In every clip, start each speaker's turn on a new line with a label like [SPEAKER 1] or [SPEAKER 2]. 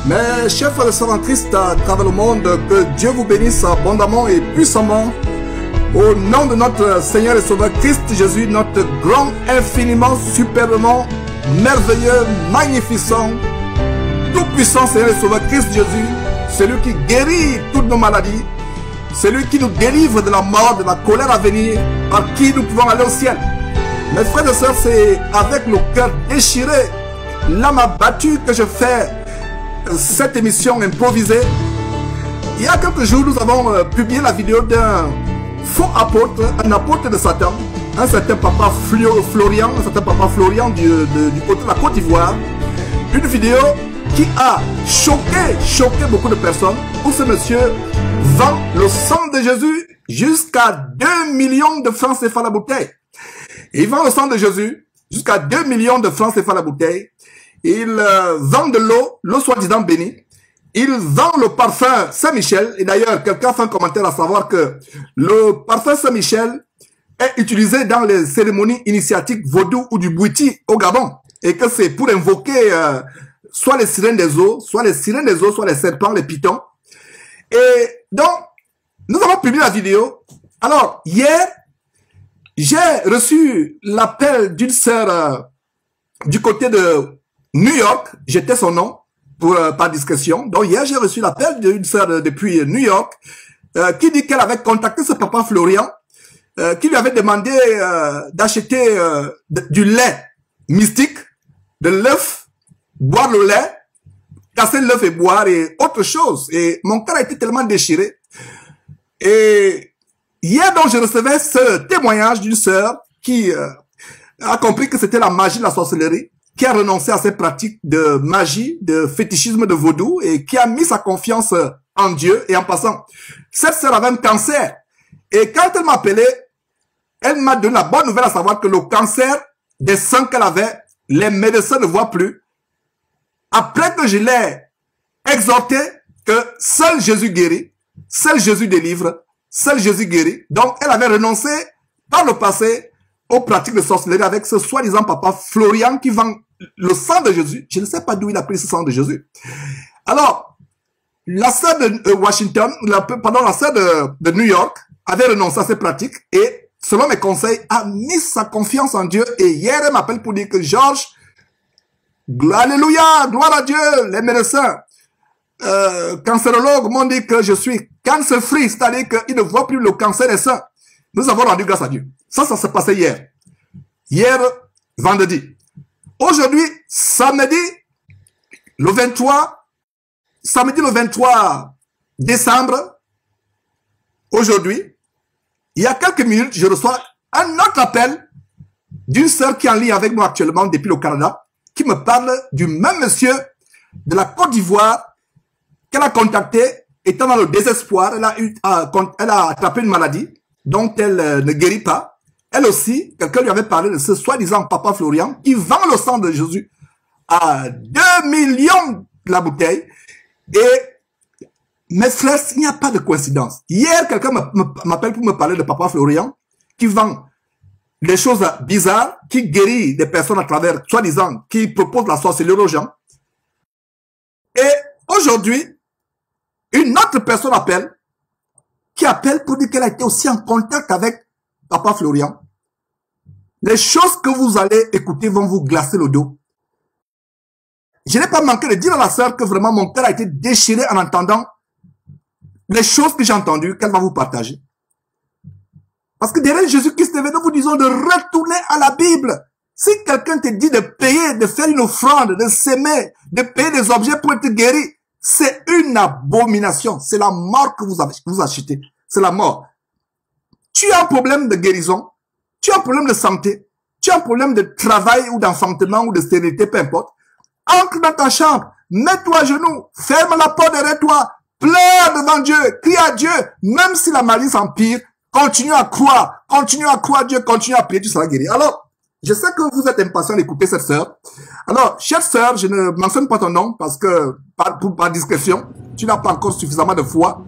[SPEAKER 1] Mes chers frères et sœurs en Christ à travers le monde, que Dieu vous bénisse abondamment et puissamment. Au nom de notre Seigneur et Sauveur Christ Jésus, notre grand, infiniment, superbement, merveilleux, magnificent, tout-puissant Seigneur et Sauveur Christ Jésus, celui qui guérit toutes nos maladies, celui qui nous délivre de la mort, de la colère à venir, par qui nous pouvons aller au ciel. Mes frères et sœurs, c'est avec le cœur déchiré, l'âme abattue que je fais cette émission improvisée. Il y a quelques jours, nous avons publié la vidéo d'un faux apôtre, un apôtre de Satan, un certain papa Florian, du côté de la Côte d'Ivoire. Une vidéo qui a choqué beaucoup de personnes, où ce monsieur vend le sang de Jésus jusqu'à 2 millions de francs CFA la bouteille. Il vend le sang de Jésus jusqu'à 2 millions de francs CFA la bouteille. Il vend de l'eau soi-disant bénie. Il vend le parfum Saint-Michel. Et d'ailleurs, quelqu'un fait un commentaire à savoir que le parfum Saint-Michel est utilisé dans les cérémonies initiatiques vaudou ou du Bouiti au Gabon. Et que c'est pour invoquer soit les sirènes des eaux, soit les serpents, les pitons. Et donc, nous avons publié la vidéo. Alors, hier, j'ai reçu l'appel d'une sœur du côté de New York. J'étais son nom par discrétion. Donc, hier, j'ai reçu l'appel d'une sœur depuis New York qui dit qu'elle avait contacté ce papa Florian qui lui avait demandé d'acheter du lait mystique, de l'œuf, boire le lait, casser l'œuf et boire et autre chose. Et mon cœur a été tellement déchiré. Et hier, donc, je recevais ce témoignage d'une sœur qui a compris que c'était la magie de la sorcellerie, qui a renoncé à ses pratiques de magie, de fétichisme, de vaudou, et qui a mis sa confiance en Dieu. Et en passant, cette sœur avait un cancer. Et quand elle m'a appelé, elle m'a donné la bonne nouvelle à savoir que le cancer des seins qu'elle avait, les médecins ne voient plus. Après que je l'ai exhorté que seul Jésus guérit, seul Jésus délivre, seul Jésus guérit. Donc, elle avait renoncé par le passé aux pratiques de sorcellerie avec ce soi-disant papa Florian qui vend le sang de Jésus. Je ne sais pas d'où il a pris ce sang de Jésus. Alors, la sœur de Washington, la sœur de New York avait renoncé à ces pratiques et, selon mes conseils, a mis sa confiance en Dieu. Et hier, elle m'appelle pour dire que Georges, alléluia, gloire à Dieu, les médecins, cancérologues m'ont dit que je suis cancer-free, c'est-à-dire qu'ils ne voient plus le cancer des seins. Nous avons rendu grâce à Dieu. Ça s'est passé hier. Hier, vendredi. Aujourd'hui, samedi le 23 décembre, aujourd'hui, il y a quelques minutes, je reçois un autre appel d'une sœur qui est en ligne avec moi actuellement depuis le Canada, qui me parle du même monsieur de la Côte d'Ivoire qu'elle a contacté, étant dans le désespoir. Elle a attrapé une maladie dont elle ne guérit pas. Elle aussi, quelqu'un lui avait parlé de ce soi-disant papa Florian qui vend le sang de Jésus à 2 millions de la bouteille. Et mes frères, il n'y a pas de coïncidence. Hier, quelqu'un m'appelle pour me parler de papa Florian qui vend des choses bizarres, qui guérit des personnes à travers, soi-disant, qui propose la sorcellerie aux gens. Et aujourd'hui, une autre personne qui appelle pour dire qu'elle a été aussi en contact avec papa Florian. Les choses que vous allez écouter vont vous glacer le dos. Je n'ai pas manqué de dire à la sœur que vraiment mon cœur a été déchiré en entendant les choses que j'ai entendues, qu'elle va vous partager. Parce que derrière Jésus-Christ, nous vous disons de retourner à la Bible. Si quelqu'un te dit de payer, de faire une offrande, de s'aimer, de payer des objets pour être guéri, c'est une abomination. C'est la mort que vous achetez. C'est la mort. Tu as un problème de guérison, tu as un problème de santé, tu as un problème de travail ou d'enfantement ou de stérilité, peu importe. Entre dans ta chambre, mets-toi à genoux, ferme la porte derrière toi, pleure devant Dieu, crie à Dieu, même si la maladie s'empire, continue à croire Dieu, continue à prier, tu seras guéri. Alors, je sais que vous êtes impatient d'écouter cette sœur. Alors, chère sœur, je ne mentionne pas ton nom parce que, par discrétion, tu n'as pas encore suffisamment de foi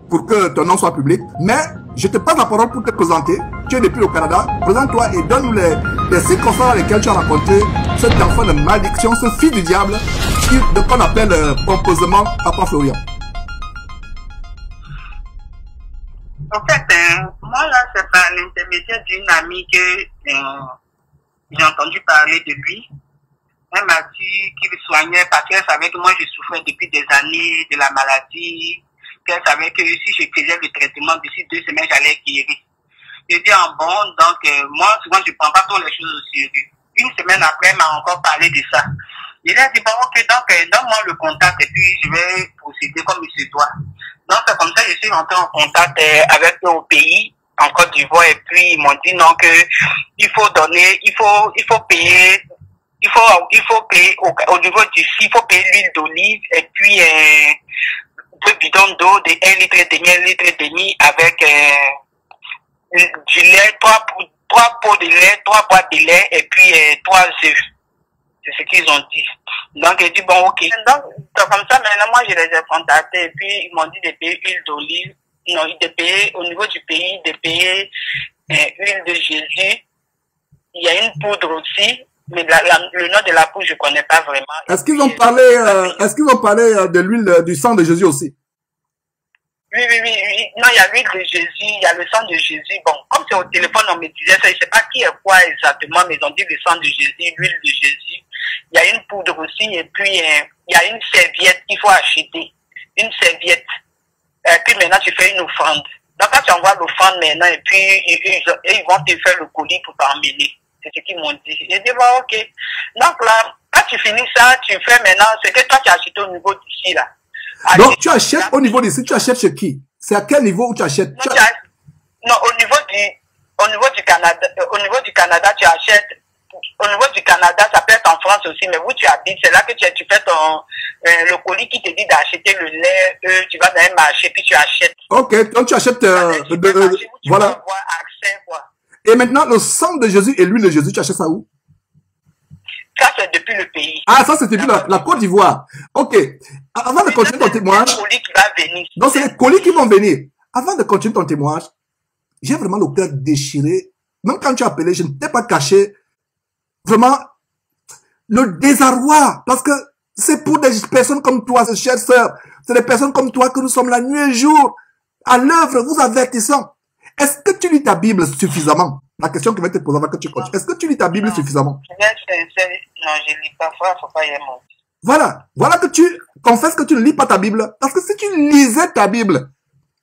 [SPEAKER 1] pour que ton nom soit public. Mais je te passe la parole pour te présenter. Tu es depuis le Canada. Présente-toi et donne-nous les circonstances dans lesquelles tu as rencontré cet enfant de malédiction, ce fils du diable, qu'on appelle pompeusement Papa Florian.
[SPEAKER 2] En fait, moi là, c'est par l'intermédiaire d'une amie que j'ai entendu parler de lui. Elle m'a dit qu'il soignait parce qu'elle savait que moi je souffrais depuis des années de la maladie, qu'elle savait que si je faisais le traitement d'ici 2 semaines, j'allais guérir. J'ai dit en bon, donc moi souvent je prends pas trop les choses au sérieux. Une semaine après, elle m'a encore parlé de ça. Il a dit bon ok, donc donne-moi le contact et puis je vais procéder comme il se doit. Donc c'est comme ça que je suis rentré en contact avec eux au pays, en Côte d'Ivoire, et puis ils m'ont dit non que il faut donner, il faut payer. Il faut payer au niveau du il faut payer l'huile d'olive et puis 2 bidons d'eau de 1 litre et demi, 1 litre et demi avec du lait, 3 pots de lait, 3 boîtes de lait et puis 3 œufs. C'est ce qu'ils ont dit. Donc j'ai dit bon ok. Donc comme ça maintenant moi je les ai contactés et puis ils m'ont dit de payer huile d'olive, non de payer au niveau du pays, de payer huile de Jésus. Il y a une poudre aussi. Mais le nom de la poudre, je connais pas vraiment.
[SPEAKER 1] Est-ce qu'ils ont parlé, de l'huile du sang de Jésus aussi?
[SPEAKER 2] Oui. Non, il y a l'huile de Jésus, il y a le sang de Jésus. Bon, comme c'est au téléphone, on me disait ça, je sais pas qui est quoi exactement, mais ils ont dit le sang de Jésus, l'huile de Jésus. Il y a une poudre aussi, et puis il y a une serviette qu'il faut acheter. Une serviette. Et puis maintenant, tu fais une offrande. Donc quand tu envoies l'offrande maintenant, et puis ils vont te faire le colis pour t'emmener. C'est ce qu'ils m'ont dit. J'ai dit, bon, ok. Donc là, quand tu finis ça, tu fais maintenant ce que toi tu as acheté au niveau d'ici, là.
[SPEAKER 1] Donc, tu achètes au niveau d'ici, tu achètes chez qui? C'est à quel niveau où tu achètes?
[SPEAKER 2] Non, au niveau du Canada, tu achètes. Au niveau du Canada, ça peut être en France aussi, mais où tu habites, c'est là que tu fais le colis qui te dit d'acheter le lait, tu vas dans un marché, puis tu achètes.
[SPEAKER 1] Ok, donc tu achètes, voilà.
[SPEAKER 2] Avoir accès, quoi.
[SPEAKER 1] Et maintenant, le sang de Jésus et l'huile de Jésus, tu achètes ça où?
[SPEAKER 2] Ça, c'est depuis le pays.
[SPEAKER 1] Ah, ça, c'est depuis la Côte d'Ivoire. Ok. Avant de continuer ton témoignage.
[SPEAKER 2] C'est les colis qui vont venir.
[SPEAKER 1] Donc, c'est les colis qui vont venir. Avant de continuer ton témoignage, j'ai vraiment le cœur déchiré. Même quand tu as appelé, je ne t'ai pas caché vraiment le désarroi. Parce que c'est pour des personnes comme toi, ces chères sœurs. C'est des personnes comme toi que nous sommes la nuit et jour à l'œuvre, vous avertissant. Est-ce que tu lis ta Bible suffisamment? La question que je vais te poser avant que tu continues. Est-ce que tu lis ta Bible suffisamment?
[SPEAKER 2] Non, je lis pas. Faut pas y aller.
[SPEAKER 1] Voilà que tu confesses que tu ne lis pas ta Bible. Parce que si tu lisais ta Bible,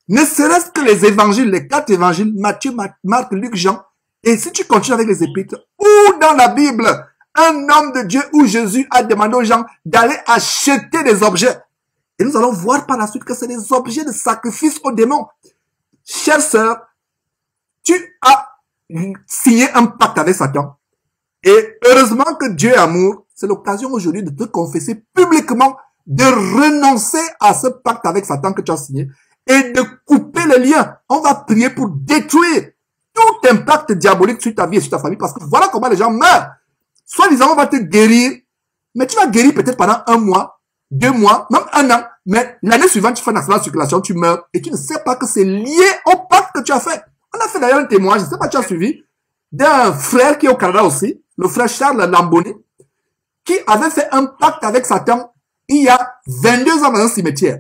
[SPEAKER 1] ne serait-ce que les évangiles, les 4 évangiles, Matthieu, Marc, Luc, Jean, et si tu continues avec les épîtres, ou dans la Bible, un homme de Dieu où Jésus a demandé aux gens d'aller acheter des objets. Et nous allons voir par la suite que c'est des objets de sacrifice aux démons. Chère sœur, tu as signé un pacte avec Satan. Et heureusement que Dieu est amour, c'est l'occasion aujourd'hui de te confesser publiquement, de renoncer à ce pacte avec Satan que tu as signé et de couper le lien. On va prier pour détruire tout impact diabolique sur ta vie et sur ta famille parce que voilà comment les gens meurent. Soit disant on va te guérir, mais tu vas guérir peut-être pendant 1 mois, 2 mois, même 1 an, mais l'année suivante tu fais une accident de circulation, tu meurs et tu ne sais pas que c'est lié au pacte que tu as fait. On a fait d'ailleurs un témoignage, je ne sais pas si tu as suivi, d'un frère qui est au Canada aussi, le frère Charles Lambonnet, qui avait fait un pacte avec Satan il y a 22 ans dans un cimetière.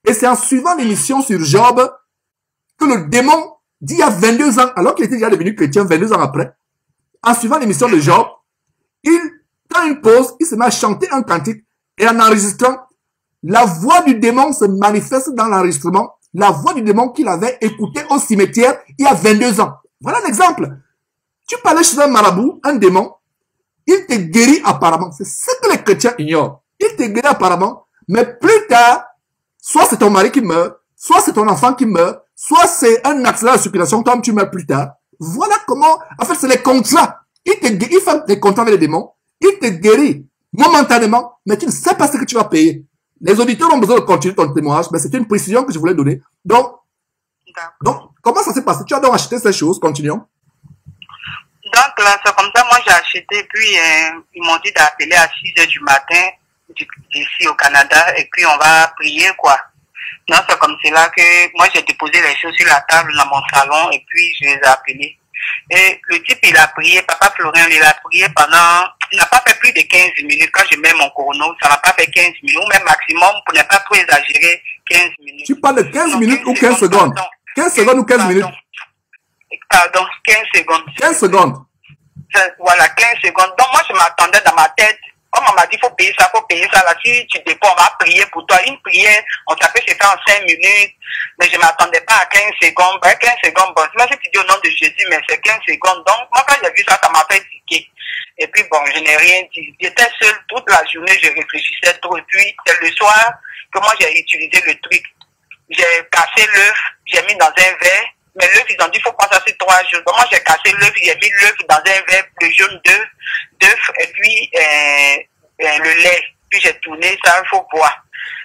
[SPEAKER 1] Et c'est en suivant l'émission sur Job que le démon dit il y a 22 ans, alors qu'il était déjà devenu chrétien 22 ans après, en suivant l'émission de Job, il prend une pause, il se met à chanter un cantique et en enregistrant, la voix du démon se manifeste dans l'enregistrement, la voix du démon qu'il avait écouté au cimetière il y a 22 ans. Voilà un exemple. Tu parlais chez un marabout, un démon, il te guérit apparemment. C'est ce que les chrétiens ignorent. Il te guérit apparemment, mais plus tard, soit c'est ton mari qui meurt, soit c'est ton enfant qui meurt, soit c'est un accident de circulation, toi tu meurs plus tard. Voilà comment, en fait c'est les contrats. Il fait des contrats avec les démons, il te guérit momentanément, mais tu ne sais pas ce que tu vas payer. Les auditeurs ont besoin de continuer ton témoignage, mais c'était une précision que je voulais donner. Donc, comment ça s'est passé? Tu as donc acheté ces choses, continuons.
[SPEAKER 2] Donc là, c'est comme ça, moi j'ai acheté, puis ils m'ont dit d'appeler à 6 h du matin, ici au Canada, et puis on va prier, quoi. Non, c'est comme cela que moi j'ai déposé les choses sur la table dans mon salon et puis je les ai appelés. Et le type, il a prié, Papa Florian, il a prié pendant, il n'a pas fait plus de 15 minutes. Quand je mets mon chrono, ça n'a pas fait 15 minutes, ou même maximum, pour ne pas trop exagérer, 15 minutes.
[SPEAKER 1] Tu parles de 15 minutes ou 15 secondes? 15 secondes ou 15 minutes?
[SPEAKER 2] Pardon, 15 secondes.
[SPEAKER 1] 15 secondes.
[SPEAKER 2] Voilà, 15 secondes. Donc moi, je m'attendais dans ma tête. Comme on m'a dit, faut payer ça, faut payer ça. Là, si tu déposes, on va prier pour toi. Une prière, on s'appelle, c'est fait en 5 minutes. Mais je ne m'attendais pas à 15 secondes. Ben, 15 secondes, bon, moi, je te dis au nom de Jésus, mais c'est 15 secondes. Donc, moi, quand j'ai vu ça, ça m'a fait tiquer. Et puis, bon, je n'ai rien dit. J'étais seule toute la journée, je réfléchissais trop. Et puis, c'est le soir que moi, j'ai utilisé le truc. J'ai cassé l'œuf, j'ai mis dans un verre. Mais l'œuf, ils ont dit, il faut passer sur 3 jours. Donc, moi, j'ai cassé l'œuf, j'ai mis l'œuf dans un verre, le jaune d'œuf, et puis le lait. Puis j'ai tourné ça, il faut boire.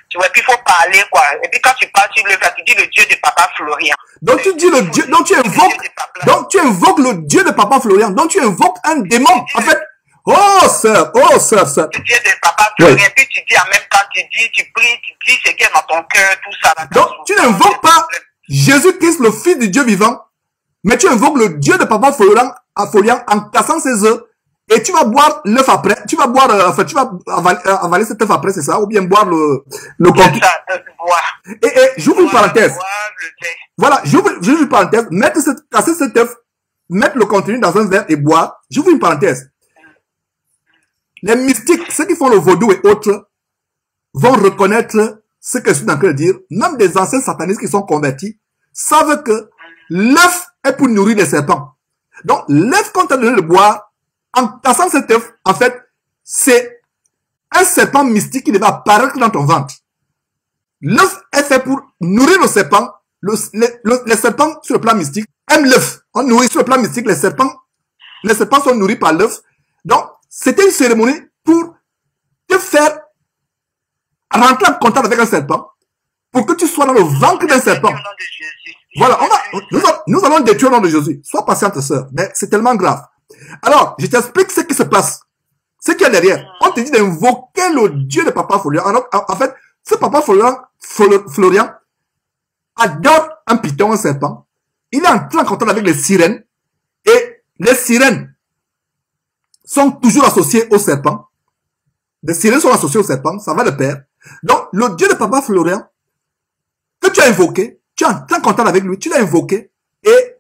[SPEAKER 2] Tu vois, puis il faut parler, quoi. Et puis quand tu parles sur l'œuf, tu dis le Dieu de Papa Florian.
[SPEAKER 1] Donc tu dis le Dieu, donc tu invoques le Dieu de Papa Florian. Donc tu invoques un démon, en fait. Oh, sœur.
[SPEAKER 2] Le Dieu de Papa Florian. Et puis tu dis en même temps, tu pries, tu dis ce qui est dans ton cœur, tout ça.
[SPEAKER 1] Donc tu n'invoques pas Jésus-Christ, le Fils du Dieu vivant, mais tu invoques le Dieu de Papa Florian en cassant ses œufs, et tu vas boire l'œuf après, tu vas boire, tu vas avaler cet œuf après, c'est ça, ou bien boire le contenu. Et j'ouvre une parenthèse. Voilà, j'ouvre une parenthèse, casser cet œuf, mettre le contenu dans un verre et boire. J'ouvre une parenthèse. Les mystiques, ceux qui font le vaudou et autres, vont reconnaître ce que je suis en train de dire. Même des anciens satanistes qui sont convertis savent que l'œuf est pour nourrir les serpents. Donc, l'œuf qu'on t'a donné de boire, en cassant cet œuf, en fait, c'est un serpent mystique qui va apparaître dans ton ventre. L'œuf est fait pour nourrir le serpent. Les serpents, sur le plan mystique, aiment l'œuf. On nourrit sur le plan mystique les serpents sont nourris par l'œuf. Donc, c'était une cérémonie pour te faire rentrer en contact avec un serpent, pour que tu sois dans le ventre d'un serpent. Voilà, nous allons détruire au nom de Jésus. Sois patiente, sœur, mais c'est tellement grave. Alors, je t'explique ce qui se passe. Ce qu'il y a derrière. On te dit d'invoquer le Dieu de Papa Florian. En fait, ce Papa Florian adore un python, un serpent. Il est entré en contact avec les sirènes. Et les sirènes sont toujours associées au serpent. Les sirènes sont associées au serpent, ça va de pair. Donc, le Dieu de Papa Florian, que tu as invoqué, tu es en contact avec lui, tu l'as invoqué, et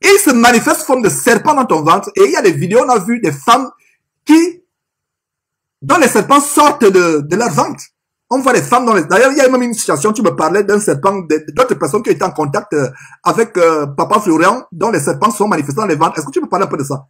[SPEAKER 1] il se manifeste sous forme de serpent dans ton ventre. Et il y a des vidéos, on a vu des femmes dont les serpents sortent de leur ventre. On voit les femmes d'ailleurs, il y a même une situation, tu me parlais d'un serpent, d'autres personnes qui étaient en contact avec Papa Florian, dont les serpents sont manifestés dans les ventres. Est-ce que tu peux parler un peu de ça?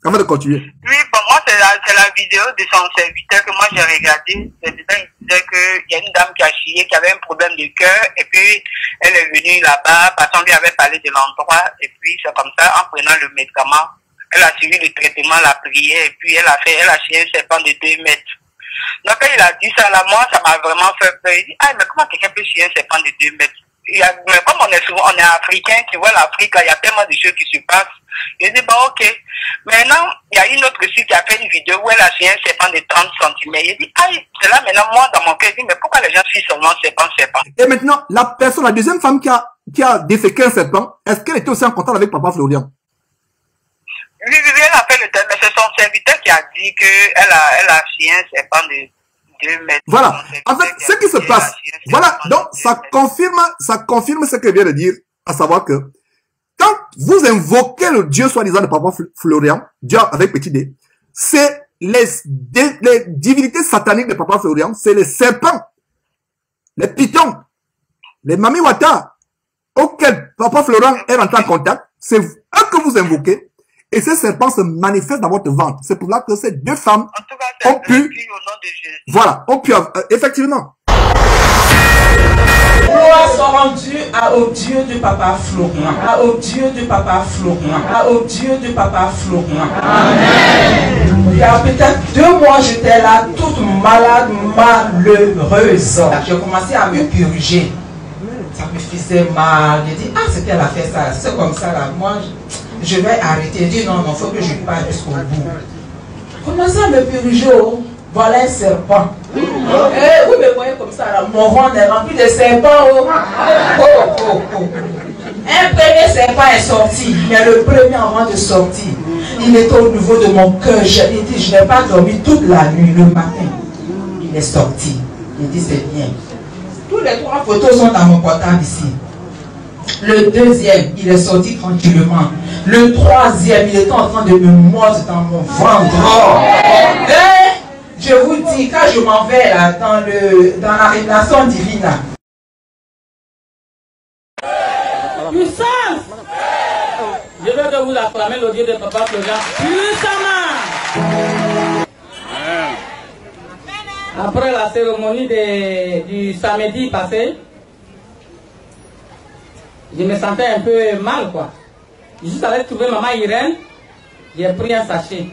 [SPEAKER 1] Avant de continuer.
[SPEAKER 2] Oui, pour moi, c'est la vidéo de son serviteur que moi j'ai regardé. Il disait qu'il y a une dame qui a chié, qui avait un problème de cœur, et puis elle est venue là-bas, parce qu'on lui avait parlé de l'endroit, et puis c'est comme ça, en prenant le médicament, elle a suivi le traitement, la prière, et puis elle a chié un serpent de 2 mètres. Donc quand il a dit ça là, moi, ça m'a vraiment fait peur. Il dit, ah, mais comment quelqu'un peut chier un serpent de 2 mètres? Mais comme on est africain, tu vois l'Afrique, il y a tellement de choses qui se passent. Il dit, bon, ok. Maintenant, il y a une autre aussi qui a fait une vidéo où elle a chié un serpent de 30 cm. Il dit, ah, c'est là maintenant, moi, dans mon cœur, je dis, mais pourquoi les gens chient seulement serpent?
[SPEAKER 1] Et maintenant, la deuxième femme qui a déféqué un serpent, est-ce qu'elle était aussi en contact avec Papa Florian?
[SPEAKER 2] Oui, elle a fait le thème, mais c'est son serviteur qui a dit qu'elle a chié un serpent de 2 mètres.
[SPEAKER 1] Voilà. En fait, ce qui se passe, voilà, donc ça confirme ce que je viens de dire, à savoir que quand vous invoquez le Dieu soi-disant de Papa Florian, Dieu avec petit d, c'est les divinités sataniques de Papa Florian, c'est les serpents, les pythons, les mamiwata, auxquels Papa Florian est rentré en contact, c'est eux que vous invoquez, et ces serpents se manifestent dans votre ventre. C'est pour là que ces deux femmes ont pu, voilà, ont pu, effectivement.
[SPEAKER 3] Gloire soit rendue au Dieu de Papa Florian, au Dieu de Papa Florian, au Dieu de Papa Florian. Amen. Il y a peut-être 2 mois, j'étais là, toute malade, malheureuse. J'ai commencé à me purger. Ça me faisait mal. J'ai dit, ah, c'est qu'elle a fait ça. C'est comme ça, là. Moi, je vais arrêter. J'ai dit, non, il faut que je parte jusqu'au bout. Commencé à me purger. Voilà un serpent. Oui, mais voyez comme ça, là, mon ventre est rempli de serpents. Oh. Un premier serpent est sorti, mais le premier avant de sortir, il était au niveau de mon cœur. J'ai dit, je n'ai pas dormi toute la nuit. Le matin, il est sorti. J'ai dit, c'est bien. Tous les 3 photos sont dans mon portable ici. Le deuxième, il est sorti tranquillement. Le troisième, il était en train de me mordre dans mon ventre. Et je vous dis, quand je m'en vais là, dans la révélation divine, là, puissance! Je veux que vous acclamez le Dieu de Papa Florian puissamment. Après la cérémonie du samedi passé, je me sentais un peu mal, quoi. Juste allé trouver maman Irène, j'ai pris un sachet.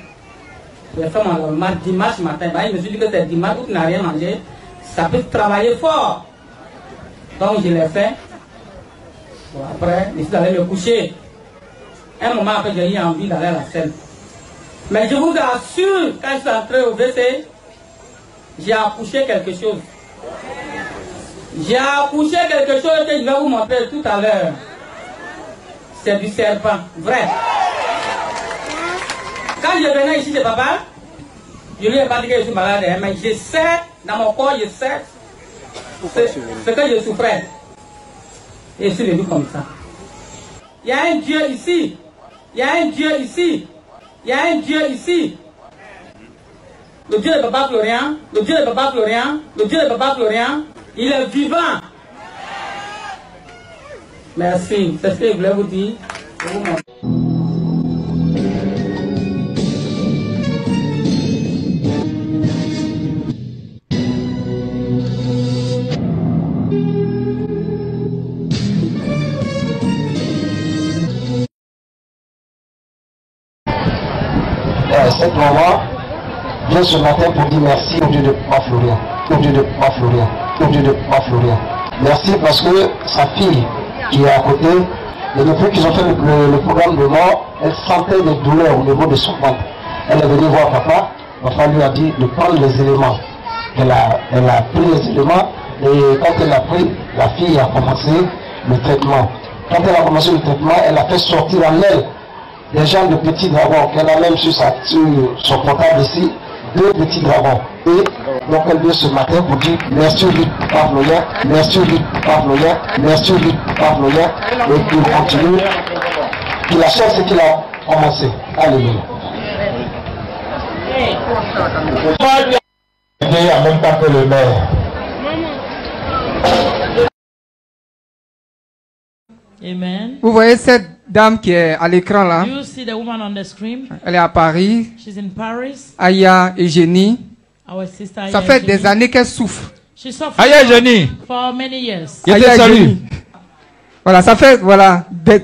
[SPEAKER 3] J'ai fait mon dimanche matin. Bah, il me suis dit que c'est dimanche où tu n'as rien mangé. Ça peut travailler fort. Donc je l'ai fait. Bon, après, je suis allé me coucher. Un moment après, j'ai eu envie d'aller à la scène. Mais je vous assure, quand je suis entré au WC, j'ai accouché quelque chose. J'ai accouché quelque chose que je vais vous montrer tout à l'heure. C'est du serpent, vrai. Quand je venais ici de papa, je lui ai pas dit que je suis malade, mais je sais, dans mon corps, je sais ce que je souffrais. Et je suis venu comme ça. Il y a un Dieu ici. Il y a un Dieu ici. Il y a un Dieu ici. Le Dieu de Papa Florian, le Dieu de Papa Florian, le Dieu de Papa Florian, il est vivant. Merci. C'est ce que je voulais vous dire.
[SPEAKER 4] Cette maman vient ce matin pour dire merci au Dieu de Papa Florian, au Dieu de Papa Florian, au Dieu de Papa Florian. Merci parce que sa fille qui est à côté, et depuis qu'ils ont fait le programme de mort, elle sentait des douleurs au niveau de son ventre. Elle est venue voir papa, papa lui a dit de prendre les éléments. Elle a pris les éléments et quand elle a pris, la fille a commencé le traitement. Quand elle a commencé le traitement, elle a fait sortir en elle des genres de petits dragons qu'elle a même sur son portable ici, 2 petits dragons. Et donc elle vient ce matin pour dire merci au Dieu de Papa Florian, merci au Dieu de Papa Florian, merci au Dieu de Papa Florian, et qu'il continue, qu'il achève ce qu'il a commencé. Alléluia. En même temps que le maire.
[SPEAKER 5] Amen.
[SPEAKER 1] Vous voyez cette dame qui est à l'écran là?
[SPEAKER 5] You see the woman on the screen?
[SPEAKER 1] Elle est à Paris.
[SPEAKER 5] She's in Paris.
[SPEAKER 1] Aya Eugénie.
[SPEAKER 5] Our sister Aya
[SPEAKER 1] Ça fait
[SPEAKER 5] Eugénie.
[SPEAKER 1] des années qu'elle souffre.
[SPEAKER 5] She suffered
[SPEAKER 6] Aya Eugénie.
[SPEAKER 5] for many years.
[SPEAKER 1] Aya Eugénie. Voilà, ça fait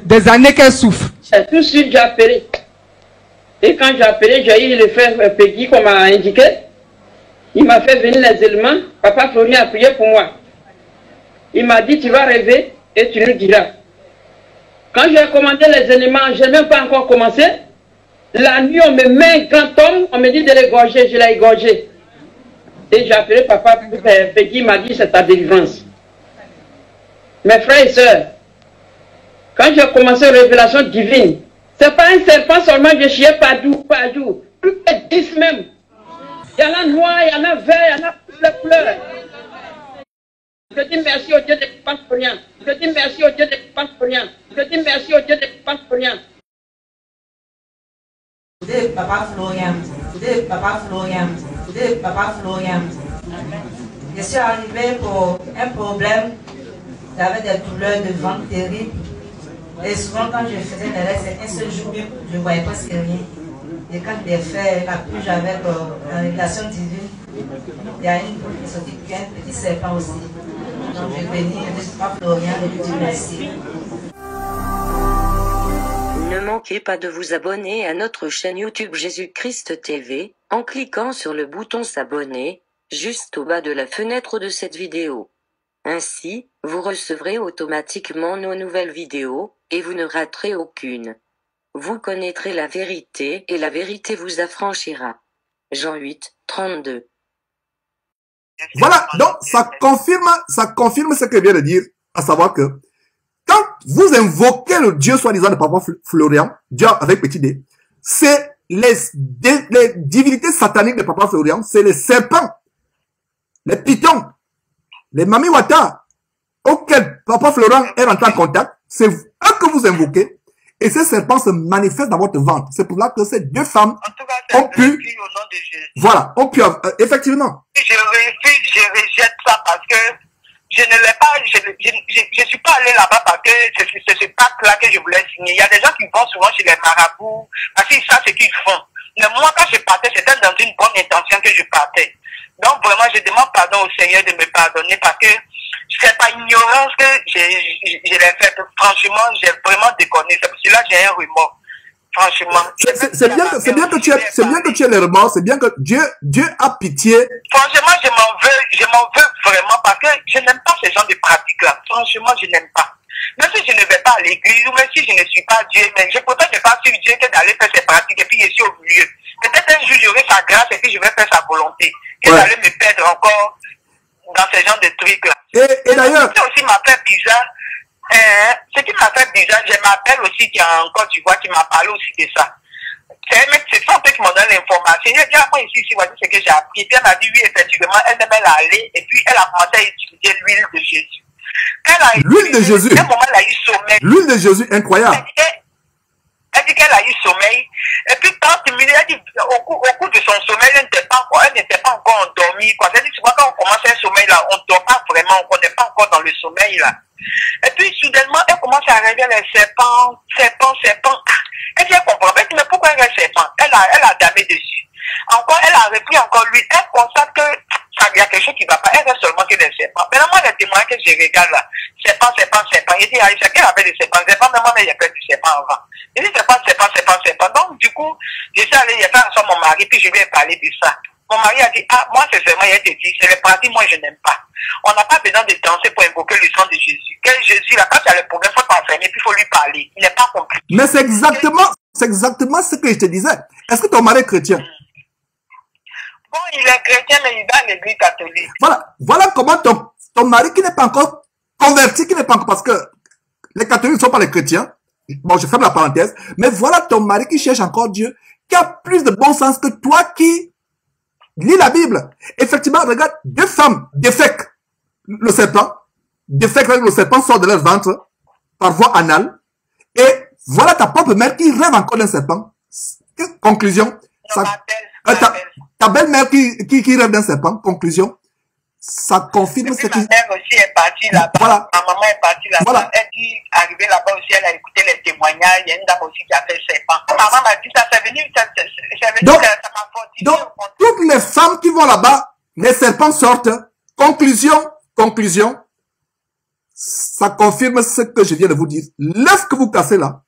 [SPEAKER 1] des années qu'elle souffre.
[SPEAKER 7] Tout de suite, j'ai appelé. Et quand j'ai appelé, j'ai eu le frère Peggy qu'on m'a indiqué. Il m'a fait venir les éléments. Papa Florian a prié pour moi. Il m'a dit, tu vas rêver et tu nous diras. Quand j'ai commandé les éléments, je n'ai même pas encore commencé. La nuit, on me met un grand homme, on me dit de l'égorger, je l'ai égorgé. Et j'ai appelé papa Peggy, il m'a dit, c'est ta délivrance. Mes frères et sœurs, quand j'ai commencé la révélation divine, c'est pas un serpent seulement, je chiais par jour, plus que 10 même. Il y en a noir, il y en a vert, il y en a toutes les couleurs. Je dis merci au Dieu de Papa Florian. Je dis merci au Dieu de Papa Florian. Je dis merci au Dieu de Papa Florian.
[SPEAKER 8] Papa Florian, Papa Florian, Papa Florian. Je suis arrivée pour un problème. J'avais des douleurs de ventre terribles. Et souvent, quand je faisais des rêves, c'est un seul jour, je ne voyais presque rien. Et quand j'ai fait la purge avec la révélation divine, il y a une boule qui sortit, puis un petit serpent aussi. Donc je bénis le Dieu Papa Florian et je dis merci.
[SPEAKER 9] Ne manquez pas de vous abonner à notre chaîne YouTube Jésus-Christ TV, en cliquant sur le bouton s'abonner, juste au bas de la fenêtre de cette vidéo. Ainsi, vous recevrez automatiquement nos nouvelles vidéos, et vous ne raterez aucune. Vous connaîtrez la vérité et la vérité vous affranchira. Jean 8, 32.
[SPEAKER 1] Voilà, donc ça confirme ce que je viens de dire, à savoir que quand vous invoquez le Dieu soi-disant de Papa Florian, Dieu avec petit d, c'est les divinités sataniques de Papa Florian, c'est les serpents, les pitons, les mamiwata, auxquels Papa Florian est rentré en contact, c'est eux que vous invoquez, et ces serpents se manifestent dans votre ventre. C'est pour là que ces deux femmes ont pu, voilà, ont pu, effectivement.
[SPEAKER 2] Je refuse, je rejette ça parce que je ne l'ai pas, je suis pas allé là-bas parce que c'est ce pacte-là que je voulais signer. Il y a des gens qui vont souvent chez les marabouts parce qu'ils savent ce qu'ils font. Mais moi, quand je partais, c'était dans une bonne intention que je partais. Donc vraiment, je demande pardon au Seigneur de me pardonner parce que c'est pas ignorance que je l'ai fait. Franchement, j'ai vraiment déconné. C'est pour cela que j'ai un remords. Franchement.
[SPEAKER 1] C'est bien que tu aies les remords. C'est bien que Dieu a pitié.
[SPEAKER 2] Franchement, je m'en veux vraiment parce que je n'aime pas ce genre de pratiques-là. Franchement, je n'aime pas. Même si je ne vais pas à l'église, ou même si je ne suis pas Dieu, mais je préfère ne pas suivre Dieu que d'aller faire ses pratiques et puis je suis au milieu. Peut-être un jour j'aurai sa grâce et puis je vais faire sa volonté. Que d'aller me perdre encore dans ce genre de trucs-là.
[SPEAKER 1] Et d'ailleurs.
[SPEAKER 2] Ce qui aussi m'a fait bizarre, ce qui m'a fait bizarre, je m'appelle aussi qui a encore du voix qui m'a parlé aussi de ça. C'est ça qui m'a donné l'information. Il a dit, moi ici, voici ce que j'ai appris. Et puis elle m'a dit, oui, effectivement, elle aimait l'aller et puis elle a commencé à utiliser l'huile de Jésus.
[SPEAKER 1] L'huile de Jésus.
[SPEAKER 2] À un moment, elle a eu sommeil.
[SPEAKER 1] L'huile de Jésus, incroyable.
[SPEAKER 2] Elle dit qu'elle a eu sommeil. Et puis, 30 minutes, elle dit, au cours de son sommeil, elle n'était pas encore endormie. Elle dit, souvent, quand on commence un sommeil, là, on ne dort pas vraiment, on n'est pas encore dans le sommeil, là. Et puis, soudainement, elle commence à rêver les serpents. Elle dit, elle comprend. Elle dit, mais pourquoi elle est serpent? Elle a damé dessus. Encore, elle a repris encore l'huile. Elle constate que, il y a quelque chose qui ne va pas. Elle reste seulement que des serpents. Mais là, moi, les témoins que je regarde là, serpent. Il dit, c'est qu'elle avait des serpents. Mais moi, il y a plein de serpents avant. Il dit, serpent. Donc, du coup, je suis allé, il y a fait ensemble mon mari, puis je lui ai parlé de ça. Mon mari a dit, ah, moi, c'est seulement, il a dit, c'est les pratiques, moi, je n'aime pas. On n'a pas besoin de danser pour invoquer le sang de Jésus. Quel Jésus, là, quand il y a le problème, il faut t'enfermer, puis il faut lui parler. Il n'est pas compliqué.
[SPEAKER 1] Mais c'est exactement ce que je te disais. Est-ce que ton mari est chrétien?
[SPEAKER 2] Bon, il est chrétien, mais il va à l'église catholique.
[SPEAKER 1] Voilà comment ton mari qui n'est pas encore converti, parce que les catholiques ne sont pas les chrétiens. Bon, je ferme la parenthèse. Mais voilà ton mari qui cherche encore Dieu, qui a plus de bon sens que toi qui lis la Bible. Effectivement, regarde, deux femmes défèquent le serpent. Le serpent sort de leur ventre par voie anale. Et voilà ta propre mère qui rêve encore d'un serpent. Conclusion. Ta belle-mère qui rêve d'un serpent, conclusion, ça confirme ce qui...
[SPEAKER 2] Ma mère aussi est partie là-bas.
[SPEAKER 1] Voilà.
[SPEAKER 2] Ma maman est partie là-bas.
[SPEAKER 1] Voilà.
[SPEAKER 2] Elle dit, arrivée là-bas aussi, elle a écouté les témoignages. Il y a une dame aussi qui a fait serpent. Maman m'a dit, ça c'est venu, ça m'a fortifié.
[SPEAKER 1] Donc, toutes les femmes qui vont là-bas, les serpents sortent. Conclusion, ça confirme ce que je viens de vous dire. L'œuf que vous cassez là,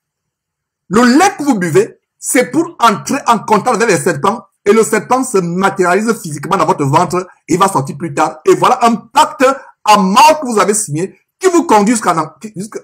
[SPEAKER 1] le lait que vous buvez, c'est pour entrer en contact avec les serpents. Et le serpent se matérialise physiquement dans votre ventre. Il va sortir plus tard. Et voilà un pacte à mort que vous avez signé qui vous conduit jusqu'à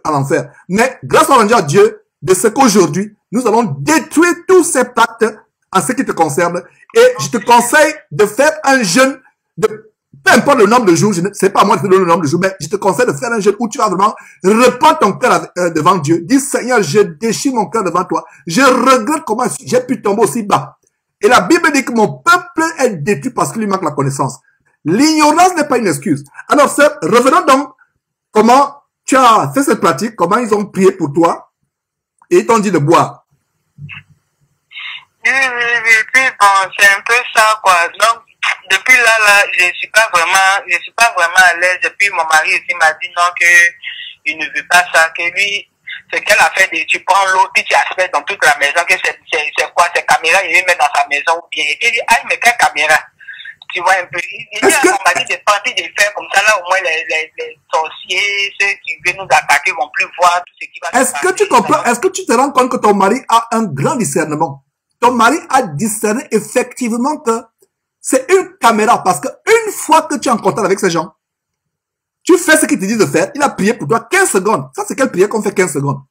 [SPEAKER 1] l'enfer. Mais grâce à Dieu, de ce qu'aujourd'hui, nous allons détruire tous ces pactes en ce qui te concerne. Et je te conseille de faire un jeûne de peu importe le nombre de jours, c'est pas à moi de te donner le nombre de jours, mais je te conseille de faire un jeûne où tu vas vraiment reprendre ton cœur devant Dieu. Dis, Seigneur, je déchire mon cœur devant toi. Je regrette comment j'ai pu tomber aussi bas. Et la Bible dit que mon peuple est détruit parce qu'il lui manque la connaissance. L'ignorance n'est pas une excuse. Alors, sœur, revenons donc comment tu as fait cette pratique, comment ils ont prié pour toi et ils t'ont dit de boire.
[SPEAKER 2] Oui, puis bon, c'est un peu ça, quoi. Donc, depuis là, je suis pas vraiment à l'aise. Et puis, mon mari aussi m'a dit non, il ne veut pas ça, que lui, c'est qu'elle a fait tu prends l'eau, puis tu aspectes dans toute la maison, que c'est quoi, ces caméras, il les met dans sa maison, ou bien, et puis il dit, ah, mais quelle caméra? Tu vois un peu, il dit à mon mari de partir de faire comme ça, là, au moins, les sorciers, ceux qui viennent nous attaquer vont plus voir tout ce qui va se passer.
[SPEAKER 1] Est-ce que tu comprends, est-ce que tu te rends compte que ton mari a un grand discernement? Ton mari a discerné effectivement que c'est une caméra, parce que une fois que tu es en contact avec ces gens, tu fais ce qu'il te dit de faire. Il a prié pour toi 15 secondes. Ça, c'est quelle prière qu'on fait 15 secondes?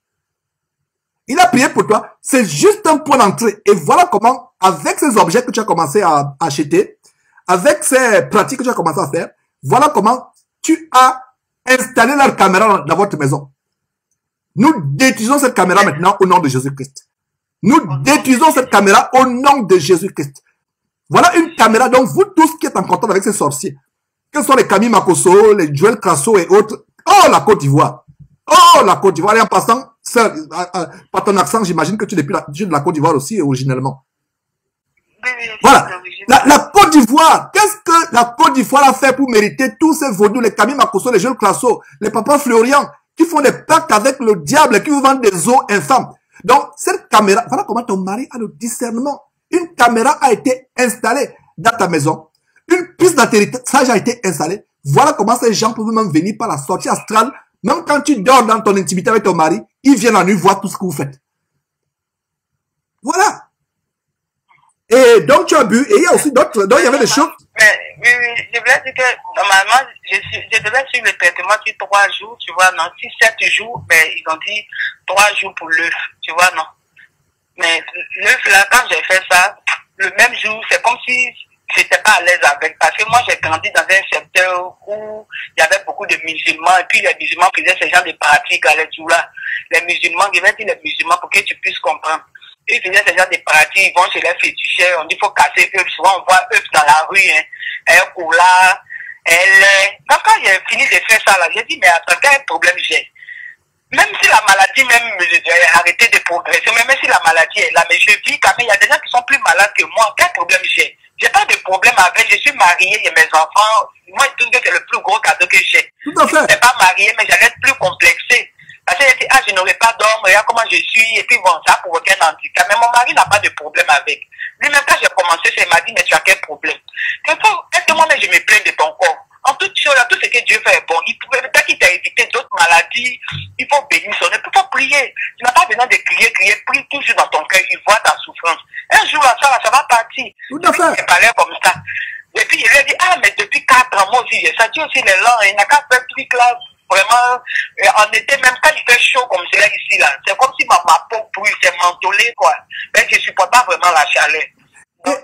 [SPEAKER 1] Il a prié pour toi. C'est juste un point d'entrée. Et voilà comment, avec ces objets que tu as commencé à acheter, avec ces pratiques que tu as commencé à faire, voilà comment tu as installé leur caméra dans votre maison. Nous détruisons cette caméra maintenant au nom de Jésus-Christ. Nous détruisons cette caméra au nom de Jésus-Christ. Voilà une caméra, donc vous tous qui êtes en contact avec ces sorciers, que ce soit les Camille Makosso, les Joël Crasso et autres, oh la Côte d'Ivoire, oh la Côte d'Ivoire, et en passant, par ton accent, j'imagine que tu es de la Côte d'Ivoire aussi, originellement. Voilà, la Côte d'Ivoire, qu'est-ce que la Côte d'Ivoire a fait pour mériter tous ces vaudous, les Camille Makosso, les Joël Crasso, les papas Florian, qui font des pactes avec le diable et qui vous vendent des eaux infâmes. Donc, cette caméra, voilà comment ton mari a le discernement. Une caméra a été installée dans ta maison. Une piste d'atterrissage a été installée. Voilà comment ces gens peuvent même venir par la sortie astrale. Même quand tu dors dans ton intimité avec ton mari, ils viennent la nuit voir tout ce que vous faites. Voilà. Et donc, tu as bu. Et il y a aussi d'autres. Donc, il y avait des choses.
[SPEAKER 2] Mais, oui, je voulais dire que normalement, je devais suivre le traitement sur 3 jours, tu vois, non. Si 7 jours, ben, ils ont dit 3 jours pour l'œuf, tu vois, non. Mais l'œuf, là, quand j'ai fait ça, le même jour, c'est comme si j'étais pas à l'aise avec. Parce que moi, j'ai grandi dans un secteur où il y avait beaucoup de musulmans. Et puis, les musulmans faisaient ce genre de pratiques à là. Les musulmans, je vais dire les musulmans pour que tu puisses comprendre. Ils faisaient ce genre de pratiques, ils vont chez les féticheurs, on dit qu'il faut casser œufs. Souvent, on voit œufs dans la rue, hein. Un cola, quand j'ai fini de faire ça, là, j'ai dit, mais attends, quel problème j'ai? Même si la maladie même a arrêté de progresser, même si la maladie est là, mais je vis quand même, il y a des gens qui sont plus malades que moi. Quel problème j'ai? J'ai pas de problème avec, je suis marié, j'ai mes enfants. Moi, je trouve que c'est le plus gros cadeau que j'ai.
[SPEAKER 1] Tout à fait.
[SPEAKER 2] Je n'étais pas marié, mais j'allais être plus complexé. Parce que j'ai dit, je n'aurais pas d'homme, regarde comment je suis, et puis bon, ça a provoqué un handicap. Mais mon mari n'a pas de problème avec. Lui-même, quand j'ai commencé, il m'a dit, mais tu as quel problème? Est-ce que moi-même, je me plains de ton corps? En toute chose, tout ce que Dieu fait est bon. Peut-être qu'il t'a évité d'autres maladies. Il faut bénir son nom. Il faut prier. Tu n'as pas besoin de crier. Prie toujours dans ton cœur. Il voit ta souffrance. Un jour, ça va partir.
[SPEAKER 1] Tout à fait.
[SPEAKER 2] Il parlait comme ça. Et puis, il lui a dit, mais depuis 4 ans, moi aussi, ça dit aussi les langues. Il n'a qu'à faire un truc là. Vraiment, en été, même quand il fait chaud comme c'est là, ici, là. C'est comme si ma peau brûle, c'est mentolé, quoi. Mais je ne supporte pas vraiment la chaleur.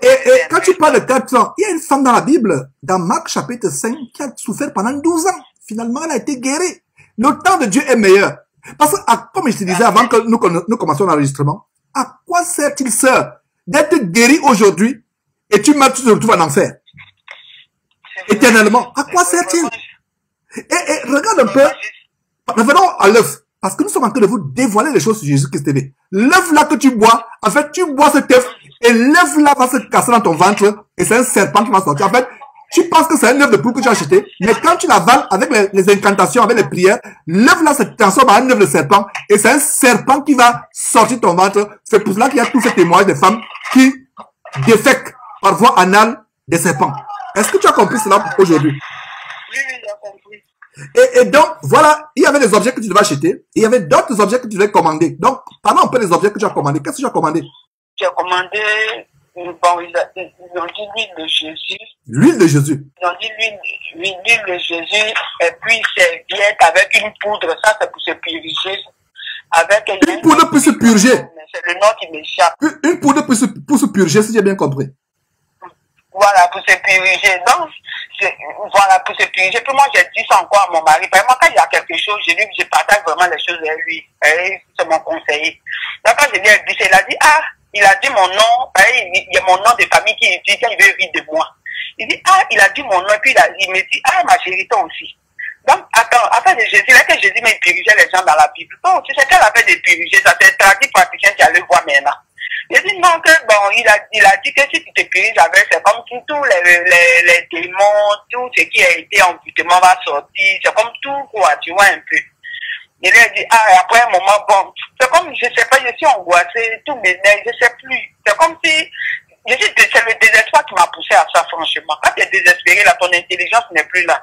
[SPEAKER 1] Et quand tu parles de 4 ans, il y a une femme dans la Bible, dans Marc chapitre 5, qui a souffert pendant 12 ans. Finalement, elle a été guérie. Le temps de Dieu est meilleur. Parce que, comme je te disais avant que nous commencions l'enregistrement, à quoi sert-il, sœur, d'être guéri aujourd'hui et tu te retrouves en enfer? Éternellement. À quoi sert-il? Et regarde un peu, revenons à l'œuf. Parce que nous sommes en train de vous dévoiler les choses sur Jésus-Christ TV. L'œuf là que tu bois, en fait, tu bois cet œuf et l'œuf là va se casser dans ton ventre et c'est un serpent qui va sortir. En fait, tu penses que c'est un œuf de poule que tu as acheté, mais quand tu l'avales avec les incantations, avec les prières, l'œuf là se transforme en un œuf de serpent et c'est un serpent qui va sortir de ton ventre. C'est pour cela qu'il y a tous ces témoignages des femmes qui défèquent par voie anale des serpents. Est-ce que tu as compris cela aujourd'hui?
[SPEAKER 2] Oui, j'ai compris.
[SPEAKER 1] Et donc, voilà, il y avait des objets que tu devais acheter, et il y avait d'autres objets que tu devais commander. Donc, parlons un peu des objets que tu as commandés. Qu'est-ce que tu as commandé?
[SPEAKER 2] J'ai commandé, bon, ils ont dit l'huile de Jésus.
[SPEAKER 1] L'huile de Jésus.
[SPEAKER 2] Ils ont dit l'huile de Jésus, et puis serviette avec une poudre, ça c'est pour se purifier. Avec
[SPEAKER 1] une poudre pour se purger.
[SPEAKER 2] C'est le nom qui m'échappe.
[SPEAKER 1] Une poudre pour se purger, si j'ai bien compris.
[SPEAKER 2] Voilà, pour se puriger. Donc, voilà, pour se puriger. Puis moi, j'ai dit ça encore à mon mari. Parce que moi, quand il y a quelque chose, je partage vraiment les choses avec lui. C'est mon conseiller. Donc, quand je lui ai dit, il a dit, il a dit mon nom. Il y a mon nom de famille qui dit, quand il veut rire de moi. Il dit, il a dit mon nom. Et puis, il me dit, ma chérie, toi aussi. Donc, afin de Jésus, là que Jésus m'a purgé les gens dans la Bible. Donc, tu sais qu'elle a fait de puriger, ça c'est traduit praticien qui allait voir maintenant. Il dit non, que bon, il a dit que si tu te puriges avec, c'est comme si tous les démons, tout ce qui a été envoûtement va sortir, c'est comme tout, quoi, tu vois un peu. Il lui a dit, après un moment, bon, c'est comme, je sais pas, je suis angoissé, tout m'énerve, je sais plus. C'est comme si, c'est le désespoir qui m'a poussé à ça, franchement. Quand tu es désespéré, là, ton intelligence n'est plus là.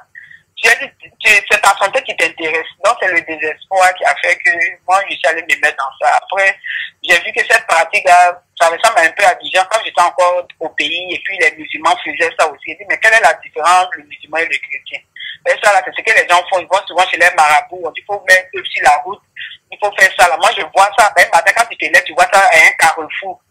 [SPEAKER 2] J'ai dit, c'est ta santé qui t'intéresse. Donc, c'est le désespoir qui a fait que moi, je suis allé me mettre dans ça. Après, j'ai vu que cette pratique-là, ça ressemble un peu à Dijon quand j'étais encore au pays et puis les musulmans faisaient ça aussi. J'ai dit, mais quelle est la différence, le musulman et le chrétien? Et ça, là, c'est ce que les gens font. Ils vont souvent chez les marabouts. On dit, il faut mettre sur la route. Il faut faire ça, là. Moi, je vois ça. Ben, matin, quand tu te lèves, tu vois ça à un carrefour.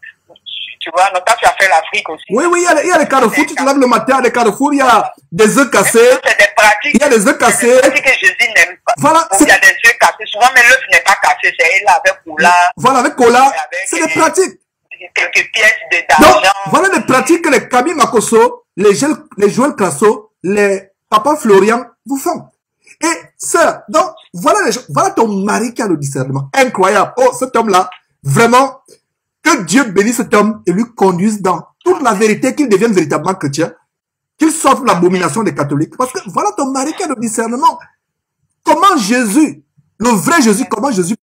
[SPEAKER 2] Tu vois, donc toi, tu as fait l'Afrique aussi.
[SPEAKER 1] Oui, oui, il y a les carrefours, tu te lèves le matin, les carrefours, il y a des œufs cassés.
[SPEAKER 2] C'est des pratiques.
[SPEAKER 1] Il y a des œufs cassés.
[SPEAKER 2] C'est des pratiques que Jésus n'aime pas.
[SPEAKER 1] Voilà.
[SPEAKER 2] Il y a des œufs cassés. Souvent, mais l'œuf n'est pas cassé, c'est là avec cola.
[SPEAKER 1] Voilà, avec cola. C'est des pratiques.
[SPEAKER 2] Quelques pièces d'argent.
[SPEAKER 1] Donc, voilà les pratiques que les Camille Makosso, les Joël Crasso, les Papa Florian vous font. Et ça, donc, voilà les choses. Voilà ton mari qui a le discernement. Incroyable. Oh, cet homme-là, vraiment, que Dieu bénisse cet homme et lui conduise dans toute la vérité, qu'il devienne véritablement chrétien, qu'il sorte de l'abomination des catholiques. Parce que voilà ton mari qui a le discernement. Comment Jésus, le vrai Jésus, comment Jésus,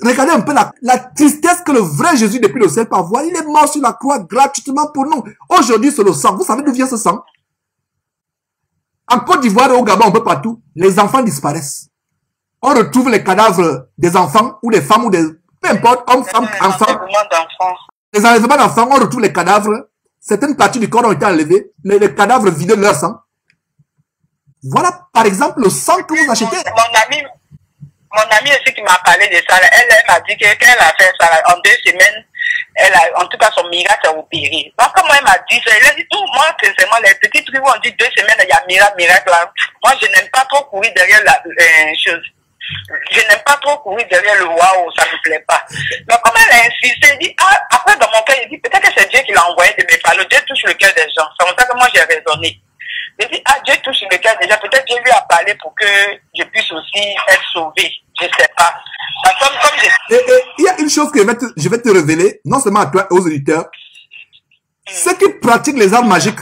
[SPEAKER 1] regardez un peu la tristesse que le vrai Jésus depuis le ciel peut avoir. Il est mort sur la croix gratuitement pour nous. Aujourd'hui, c'est le sang. Vous savez d'où vient ce sang? En Côte d'Ivoire et au Gabon, un peu partout, les enfants disparaissent. On retrouve les cadavres des enfants ou des femmes ou des... Peu importe, hommes, femmes, enfants. Les enlèvements d'enfants, on retrouve les cadavres. Certaines parties du corps ont été enlevées. Les cadavres vidés de leur sang. Voilà, par exemple, le sang que vous achetez.
[SPEAKER 2] Mon ami aussi qui m'a parlé de ça, elle m'a dit qu'elle a fait ça en 2 semaines. Elle a, en tout cas, son miracle a opéré. Donc, comme elle m'a dit ça, elle a dit, tout, moi, sincèrement, les petits trucs où on dit 2 semaines, il y a miracle là. Moi, je n'aime pas trop courir derrière la chose. Je n'aime pas trop courir derrière le waouh, ça me plaît pas. Mais comme elle a insisté, elle dit, ah, après dans mon cœur, il dit, peut-être que c'est Dieu qui l'a envoyé de mes paroles. Dieu touche le cœur des gens. C'est comme ça que moi j'ai raisonné. J'ai dit, ah, Dieu touche le cœur des gens. Peut-être Dieu lui a parlé pour que je puisse aussi être sauvé. Je sais pas. Comme
[SPEAKER 1] il y a une chose que je vais te révéler, non seulement à toi et aux auditeurs. Ceux qui pratiquent les arts magiques,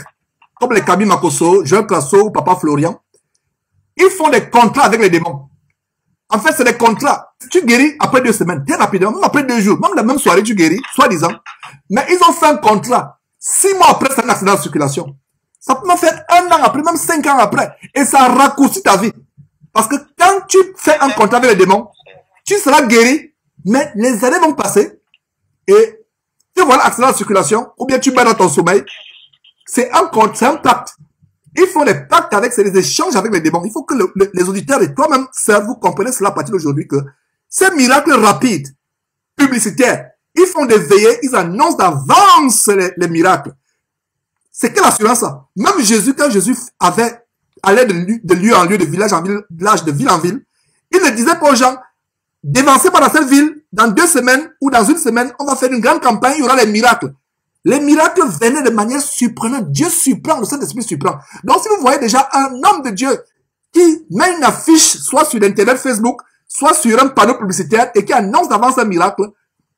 [SPEAKER 1] comme les Kabi Makosso, Joël Crasso ou Papa Florian, ils font des contrats avec les démons. En fait, c'est des contrats. Tu guéris après 2 semaines, très rapidement, même après 2 jours, même la même soirée, tu guéris, soi-disant. Mais ils ont fait un contrat. 6 mois après, c'est un accident de circulation. Ça peut même faire 1 an après, même 5 ans après. Et ça raccourcit ta vie. Parce que quand tu fais un contrat avec les démons, tu seras guéri, mais les années vont passer. Et tu vois l'accident de circulation, ou bien tu meurs dans ton sommeil. C'est un contrat, c'est un pacte. Il faut des pactes avec, c'est des échanges avec les démons. Il faut que les auditeurs et toi-même, sœurs, vous comprenez cela à partir d'aujourd'hui que ces miracles rapides, publicitaires, ils font des veillées, ils annoncent d'avance les miracles. C'est quelle assurance ça? Même Jésus, quand Jésus allait de lieu en lieu, de village en village, de ville en ville, il ne disait pas aux gens, dévancez pas dans cette ville, dans 2 semaines ou dans 1 semaine, on va faire une grande campagne, il y aura les miracles. Les miracles venaient de manière surprenante. Dieu surprend, le Saint-Esprit surprend. Donc si vous voyez déjà un homme de Dieu qui met une affiche, soit sur Internet, Facebook, soit sur un panneau publicitaire et qui annonce d'avance un miracle,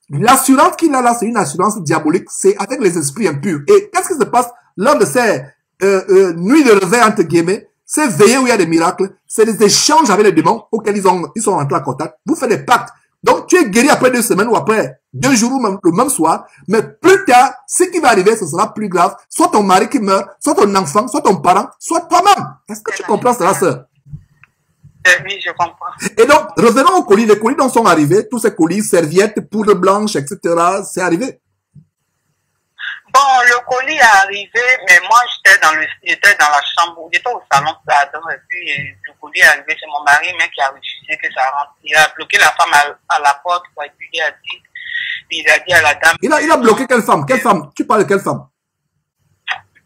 [SPEAKER 1] l'assurance qu'il a là, c'est une assurance diabolique, c'est avec les esprits impurs. Et qu'est-ce qui se passe lors de ces nuits de réveil, entre guillemets, ces veillées où il y a des miracles, c'est des échanges avec les démons auxquels ils sont rentrés en contact. Vous faites des pactes. Donc tu es guéri après 2 semaines ou après 2 jours ou même le même soir, mais plus tard, ce qui va arriver, ce sera plus grave. Soit ton mari qui meurt, soit ton enfant, soit ton parent, soit toi-même. Est-ce que tu comprends cela, sœur?
[SPEAKER 2] Oui, je comprends.
[SPEAKER 1] Et donc, revenons aux colis. Les colis dont sont arrivés, tous ces colis, serviettes, poudre blanche, etc., c'est arrivé.
[SPEAKER 2] Bon, le colis est arrivé, mais moi, j'étais dans la chambre, j'étais au salon, pardon, et puis le colis est arrivé, c'est mon mari, mais qui a refusé que ça rentre. Il a bloqué la femme à la porte, et puis il a dit à la dame. Il
[SPEAKER 1] a bloqué quelle femme? Quelle femme? Tu parles de quelle femme?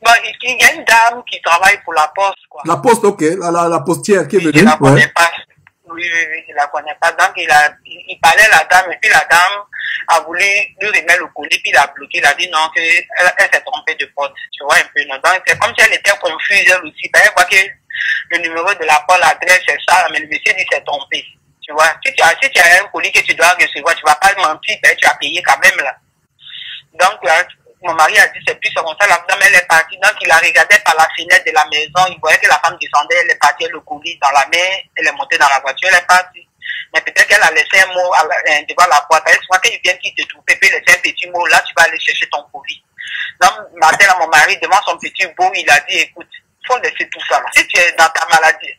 [SPEAKER 2] Bon, il y a une dame qui travaille pour la poste, quoi.
[SPEAKER 1] La poste, ok, la postière qui est venue.
[SPEAKER 2] Je la connais pas. Oui, je la connais pas. Donc, il parlait à la dame, et puis la dame a voulu lui remettre le colis, puis il a bloqué, il a dit non, elle s'est trompée de porte. Tu vois un peu, non? Donc, c'est comme si elle était confuse, elle aussi. Elle voit que le numéro de la porte, l'adresse, c'est ça, mais le monsieur dit s'est trompé. Tu vois? Si tu as un colis que tu dois recevoir, tu vas pas mentir, tu as payé quand même, là. Donc, là, mon mari a dit, c'est plus comme ça, la dame, elle est partie. Donc, il a regardé par la fenêtre de la maison, il voyait que la femme descendait, elle est partie, le colis dans la main, elle est montée dans la voiture, elle est partie. Mais peut-être qu'elle a laissé un mot devant la porte. Elle voit qu'il vient qui te trouve, peut laisser un petit mot, là, tu vas aller chercher ton colis. Donc, matin, là, mon mari, devant son petit beau, il a dit, écoute, faut laisser tout ça, là. Si tu es dans ta maladie,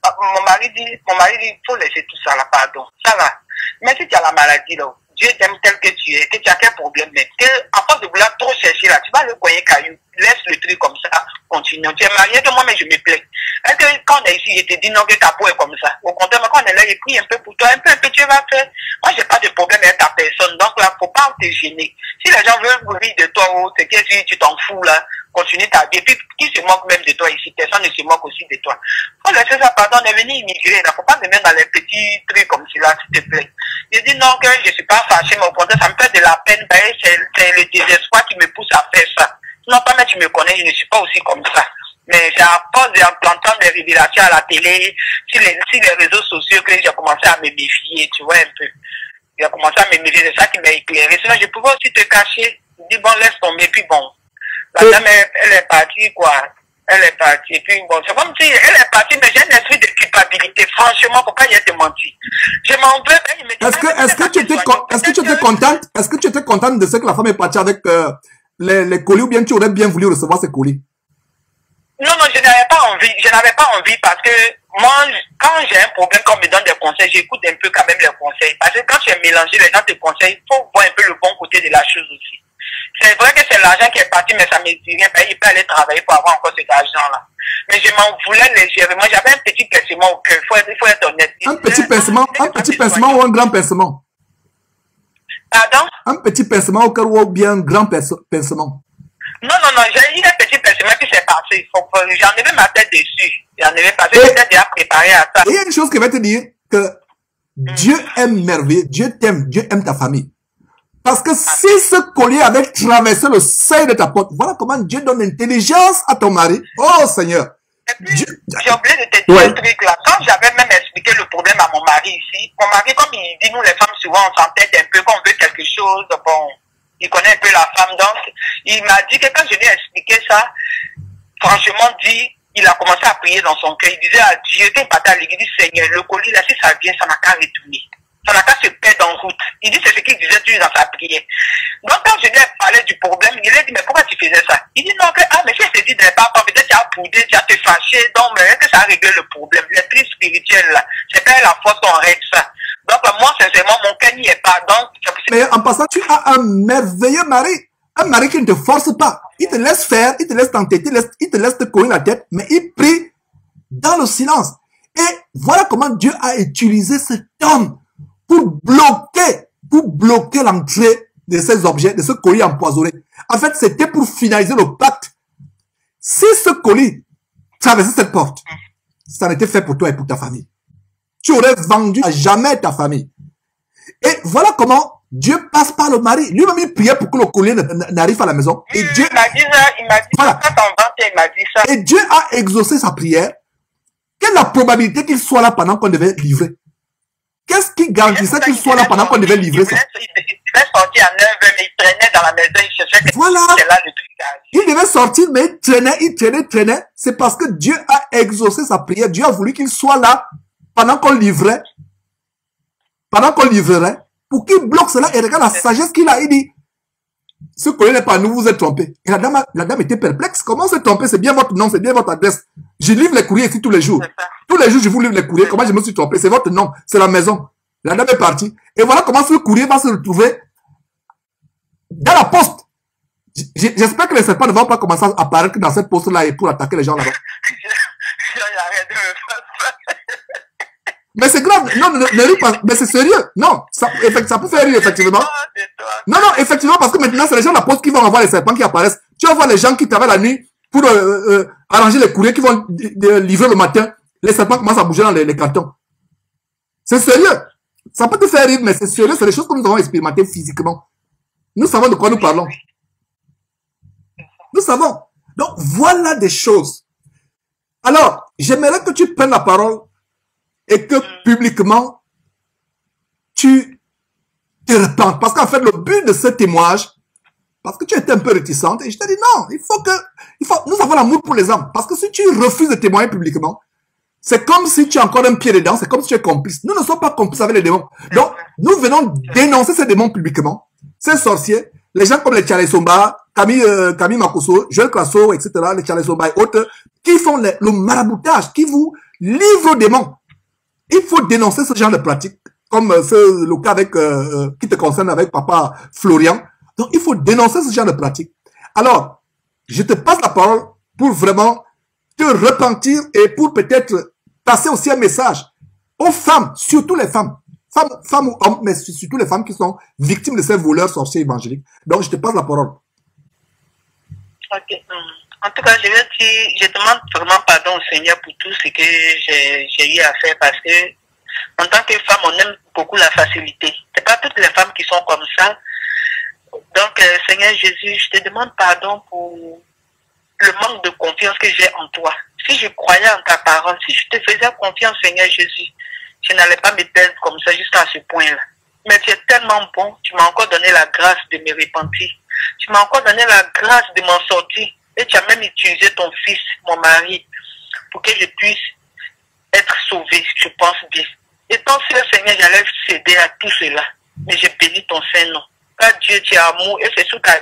[SPEAKER 2] mon mari dit, faut laisser tout ça, là, pardon. Ça, là. Mais si tu as la maladie, là, Dieu t'aime tel que tu es, que tu as quel problème, mais que, à force de vouloir trop chercher là, tu vas le coyer caillou, laisse le truc comme ça, continue. Tu es marié que moi, mais je me plais. Est-ce que quand on est ici, je te dis non que ta peau est comme ça? Au contraire, quand on est là, il prie un peu pour toi, un peu, tu vas faire. Moi, j'ai pas de problème avec ta personne. Donc là, faut pas te gêner. Si les gens veulent rire de toi, ou c'est que si tu t'en fous là, continue ta vie. Et puis, qui se moque même de toi ici? Personne ne se moque aussi de toi. Faut laisser ça, pardon, on est venu immigrer, là. Faut pas me mettre dans les petits trucs comme cela, s'il te plaît. Je dis non, que je suis pas fâché, mais au contraire, ça me fait de la peine, c'est le désespoir qui me pousse à faire ça. Non, pas mais tu me connais, je ne suis pas aussi comme ça. Mais c'est à force d'entendre des révélations à la télé, sur les réseaux sociaux, que j'ai commencé à me méfier, tu vois, un peu. J'ai commencé à me méfier, c'est ça qui m'a éclairé. Sinon, je pouvais aussi te cacher. Je dis, bon, laisse tomber, puis bon. La dame, elle est partie, quoi. Elle est partie. Et puis, bon, c'est comme si elle est partie, mais j'ai un esprit de culpabilité. Franchement, faut pas y être menti. Je m'en veux.
[SPEAKER 1] Est-ce que tu étais contente de ce que la femme est partie avec les colis, ou bien tu aurais bien voulu recevoir ces colis?
[SPEAKER 2] Non, je n'avais pas envie. Je n'avais pas envie parce que moi, quand j'ai un problème, quand on me donne des conseils, j'écoute un peu quand même les conseils. Parce que quand tu es mélangé, les gens te conseillent, il faut voir un peu le bon côté de la chose aussi. C'est vrai que c'est l'argent qui est parti, mais ça me dit rien. Il peut aller travailler pour avoir encore cet argent-là. Mais je m'en voulais légèrement. J'avais un petit pincement au cœur. Il faut être honnête.
[SPEAKER 1] Un petit pincement ou un grand pincement?
[SPEAKER 2] Pardon? Un
[SPEAKER 1] petit pincement au cœur ou bien un grand pincement?
[SPEAKER 2] Non, j'ai eu un petit pincement qui s'est passé. J'en avais ma tête dessus. J'en avais passé, j'étais déjà préparé à ça.
[SPEAKER 1] Il y a une chose qui va te dire que Dieu aime merveilleux, Dieu t'aime, Dieu aime ta famille. Parce que si ce collier avait traversé le seuil de ta porte, voilà comment Dieu donne l'intelligence à ton mari. Oh Seigneur.
[SPEAKER 2] J'ai oublié de te dire un truc là. Quand j'avais même expliqué le problème à mon mari ici, mon mari, comme il dit, nous les femmes, souvent on s'entête un peu, quand on veut quelque chose, bon, il connaît un peu la femme, donc il m'a dit que quand je lui ai expliqué ça, franchement dit, il a commencé à prier dans son cœur. Il disait à Dieu, quand il partait à l'église, il dit, Seigneur, le colis là, si ça vient, ça n'a qu'à retourner. Ça n'a qu'à se perdre en route. Il dit, c'est ce qu'il disait toujours dans sa prière. Donc, quand je lui ai parlé du problème, il a dit, mais pourquoi tu faisais ça? Il dit, non, que, mais si je te dis de pas, peut-être tu as poudé, tu as te fâché, donc, mais est-ce que ça a réglé le problème? L'esprit spirituel, là, c'est pas la force qu'on règle ça. Donc, moi, sincèrement, mon cœur n'y est pas. Donc,
[SPEAKER 1] mais en passant, tu as un merveilleux mari. Un mari qui ne te force pas. Il te laisse faire, il te laisse t'entêter, il te laisse te courir la tête, mais il prie dans le silence. Et voilà comment Dieu a utilisé cet homme pour bloquer l'entrée de ces objets, de ce colis empoisonné. En fait, c'était pour finaliser le pacte. Si ce colis traversait cette porte, ça n'était fait pour toi et pour ta famille. Tu aurais vendu à jamais ta famille. Et voilà comment Dieu passe par le mari. Lui-même, il priait pour que le collier n'arrive à la maison. Et Dieu,
[SPEAKER 2] il m'a dit ça,
[SPEAKER 1] voilà.
[SPEAKER 2] Il m'a dit ça.
[SPEAKER 1] Et Dieu a exaucé sa prière. Quelle est la probabilité qu'il soit là pendant qu'on devait livrer? Qu'est-ce qui garantissait qu'il soit là pendant qu'on devait livrer ça?
[SPEAKER 2] Il devait sortir à 9h, mais il traînait dans la maison, il cherchait que
[SPEAKER 1] voilà.
[SPEAKER 2] Là, le truc.
[SPEAKER 1] Il devait sortir, mais il traînait. C'est parce que Dieu a exaucé sa prière. Dieu a voulu qu'il soit là pendant qu'on livrait. Pendant qu'on livrerait. Pour qu'il bloque cela et regarde la sagesse qu'il a. Il dit, ce collier n'est pas nous, vous êtes trompés. Et la dame était perplexe. Comment se tromper? C'est bien votre nom, c'est bien votre adresse. Je livre les courriers ici tous les jours. Tous les jours, je vous livre les courriers. Comment je me suis trompé? C'est votre nom, c'est la maison. La dame est partie. Et voilà comment ce courrier va se retrouver dans la poste. J'espère que les serpents ne vont pas commencer à apparaître dans cette poste-là et pour attaquer les gens là-bas. Mais c'est grave. Non, ne ris pas. Mais c'est sérieux. Non, ça peut faire rire, effectivement. Non, effectivement, parce que maintenant, c'est les gens de la poste qui vont avoir les serpents qui apparaissent. Tu vas voir les gens qui travaillent la nuit pour arranger les courriers qui vont livrer le matin. Les serpents commencent à bouger dans les cartons. C'est sérieux. Ça peut te faire rire, mais c'est sérieux. C'est des choses que nous avons expérimentées physiquement. Nous savons de quoi nous parlons. Nous savons. Donc, voilà des choses. Alors, j'aimerais que tu prennes la parole et que publiquement, tu te repentes. Parce qu'en fait, le but de ce témoignage, parce que tu étais un peu réticente, et je t'ai dit non, nous avons l'amour pour les hommes. Parce que si tu refuses de témoigner publiquement, c'est comme si tu as encore un pied dedans, c'est comme si tu es complice. Nous ne sommes pas complices avec les démons. Donc, nous venons dénoncer ces démons publiquement, ces sorciers, les gens comme les Tchale Somba, Camille Makoso, Joël Crasso, etc., les Tchale Somba et autres, qui font le maraboutage, qui vous livrent aux démons. Il faut dénoncer ce genre de pratique, comme le cas avec qui te concerne avec papa Florian. Donc, il faut dénoncer ce genre de pratique. Alors, je te passe la parole pour vraiment te repentir et pour peut-être passer aussi un message aux femmes, surtout les femmes. Femmes ou hommes, mais surtout les femmes qui sont victimes de ces voleurs sorciers évangéliques. Donc, je te passe la parole.
[SPEAKER 2] Ok. En tout cas, je demande vraiment pardon au Seigneur pour tout ce que j'ai eu à faire parce que, en tant que femme, on aime beaucoup la facilité. C'est pas toutes les femmes qui sont comme ça. Donc, Seigneur Jésus, je te demande pardon pour le manque de confiance que j'ai en toi. Si je croyais en ta parole, si je te faisais confiance, Seigneur Jésus, je n'allais pas me perdre comme ça jusqu'à ce point-là. Mais tu es tellement bon, tu m'as encore donné la grâce de me repentir. Tu m'as encore donné la grâce de m'en sortir. Et tu as même utilisé ton fils, mon mari, pour que je puisse être sauvé, je pense bien. Et tant seul, Seigneur, j'allais céder à tout cela. Mais j'ai béni ton Saint-Nom. Car Dieu, tu es amour et c'est sous ta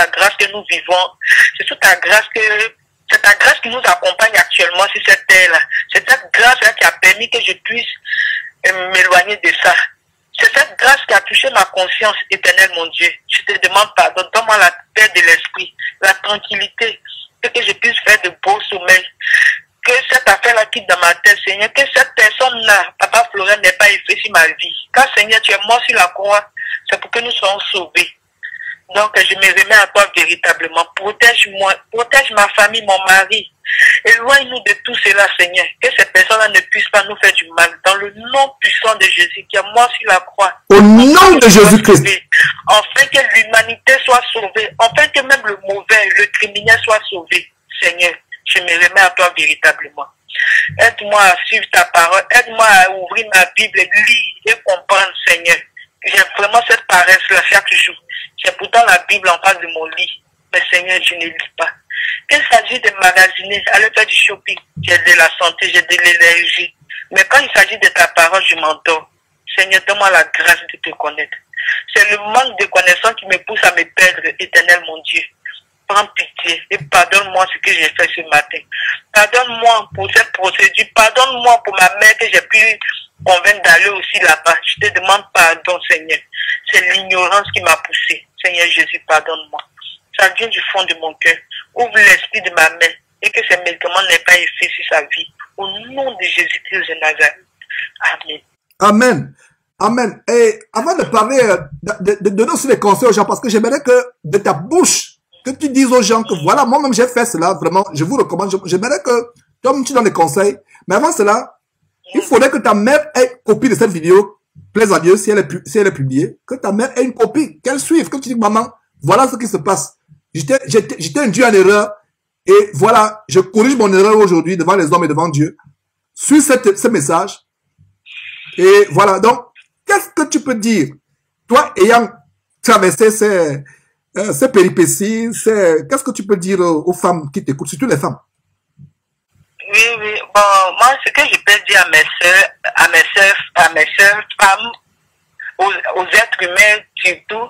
[SPEAKER 2] grâce que nous vivons. C'est sous ta grâce c'est ta grâce qui nous accompagne actuellement sur cette terre-là. C'est cette grâce-là qui a permis que je puisse m'éloigner de ça. C'est cette grâce qui a touché ma conscience éternelle, mon Dieu. Je te demande pardon. Donne-moi la paix de l'esprit, la tranquillité, que je puisse faire de beaux sommeils. Que cette affaire-là quitte dans ma tête, Seigneur. Que cette personne-là, Papa Florent, n'ait pas effet sur ma vie. Car, Seigneur, tu es mort sur la croix. C'est pour que nous soyons sauvés. Donc, je me remets à toi véritablement. Protège-moi, protège ma famille, mon mari. Éloigne-nous de tout cela, Seigneur. Que ces personnes-là ne puissent pas nous faire du mal. Dans le nom puissant de Jésus, qui est mort sur la croix.
[SPEAKER 1] Au nom de Jésus-Christ.
[SPEAKER 2] Enfin que l'humanité soit sauvée. Enfin que même le mauvais, le criminel soit sauvé. Seigneur, je me remets à toi véritablement. Aide-moi à suivre ta parole. Aide-moi à ouvrir ma Bible, lire et comprendre, Seigneur. J'ai vraiment cette paresse-là chaque jour. J'ai pourtant la Bible en face de mon lit. Mais Seigneur, je ne lis pas. Qu'il s'agit de magasiner, aller faire du shopping, j'ai de la santé, j'ai de l'énergie. Mais quand il s'agit de ta parole, je m'endors. Seigneur, donne-moi la grâce de te connaître. C'est le manque de connaissance qui me pousse à me perdre, éternel mon Dieu. Prends pitié et pardonne-moi ce que j'ai fait ce matin. Pardonne-moi pour cette procédure. Pardonne-moi pour ma mère que j'ai pu convaincre d'aller aussi là-bas. Je te demande pardon, Seigneur. C'est l'ignorance qui m'a poussé. Seigneur Jésus, pardonne-moi. Ça vient du fond de mon cœur. Ouvre l'esprit de ma mère et que ces médicaments n'aient pas effet sur sa vie. Au nom de Jésus-Christ de Nazareth. Amen.
[SPEAKER 1] Amen. Amen. Et avant de parler, de donner aussi des conseils aux gens, parce que j'aimerais que de ta bouche, que tu dises aux gens que voilà, moi-même j'ai fait cela, vraiment, je vous recommande. J'aimerais que toi-même tu donnes des conseils. Mais avant cela, il faudrait que ta mère ait copie de cette vidéo. Plaise à Dieu si elle est publiée. Que ta mère ait une copie, qu'elle suive. Que tu dis, maman, voilà ce qui se passe. J'étais induit en erreur. Et voilà, je corrige mon erreur aujourd'hui devant les hommes et devant Dieu. Suis ce message. Et voilà, donc, qu'est-ce que tu peux dire, toi ayant traversé ces péripéties, qu'est-ce que tu peux dire aux femmes qui t'écoutent, surtout les femmes?
[SPEAKER 2] Oui, oui. Bon, moi, ce que je peux dire à mes sœurs femmes, aux êtres humains surtout,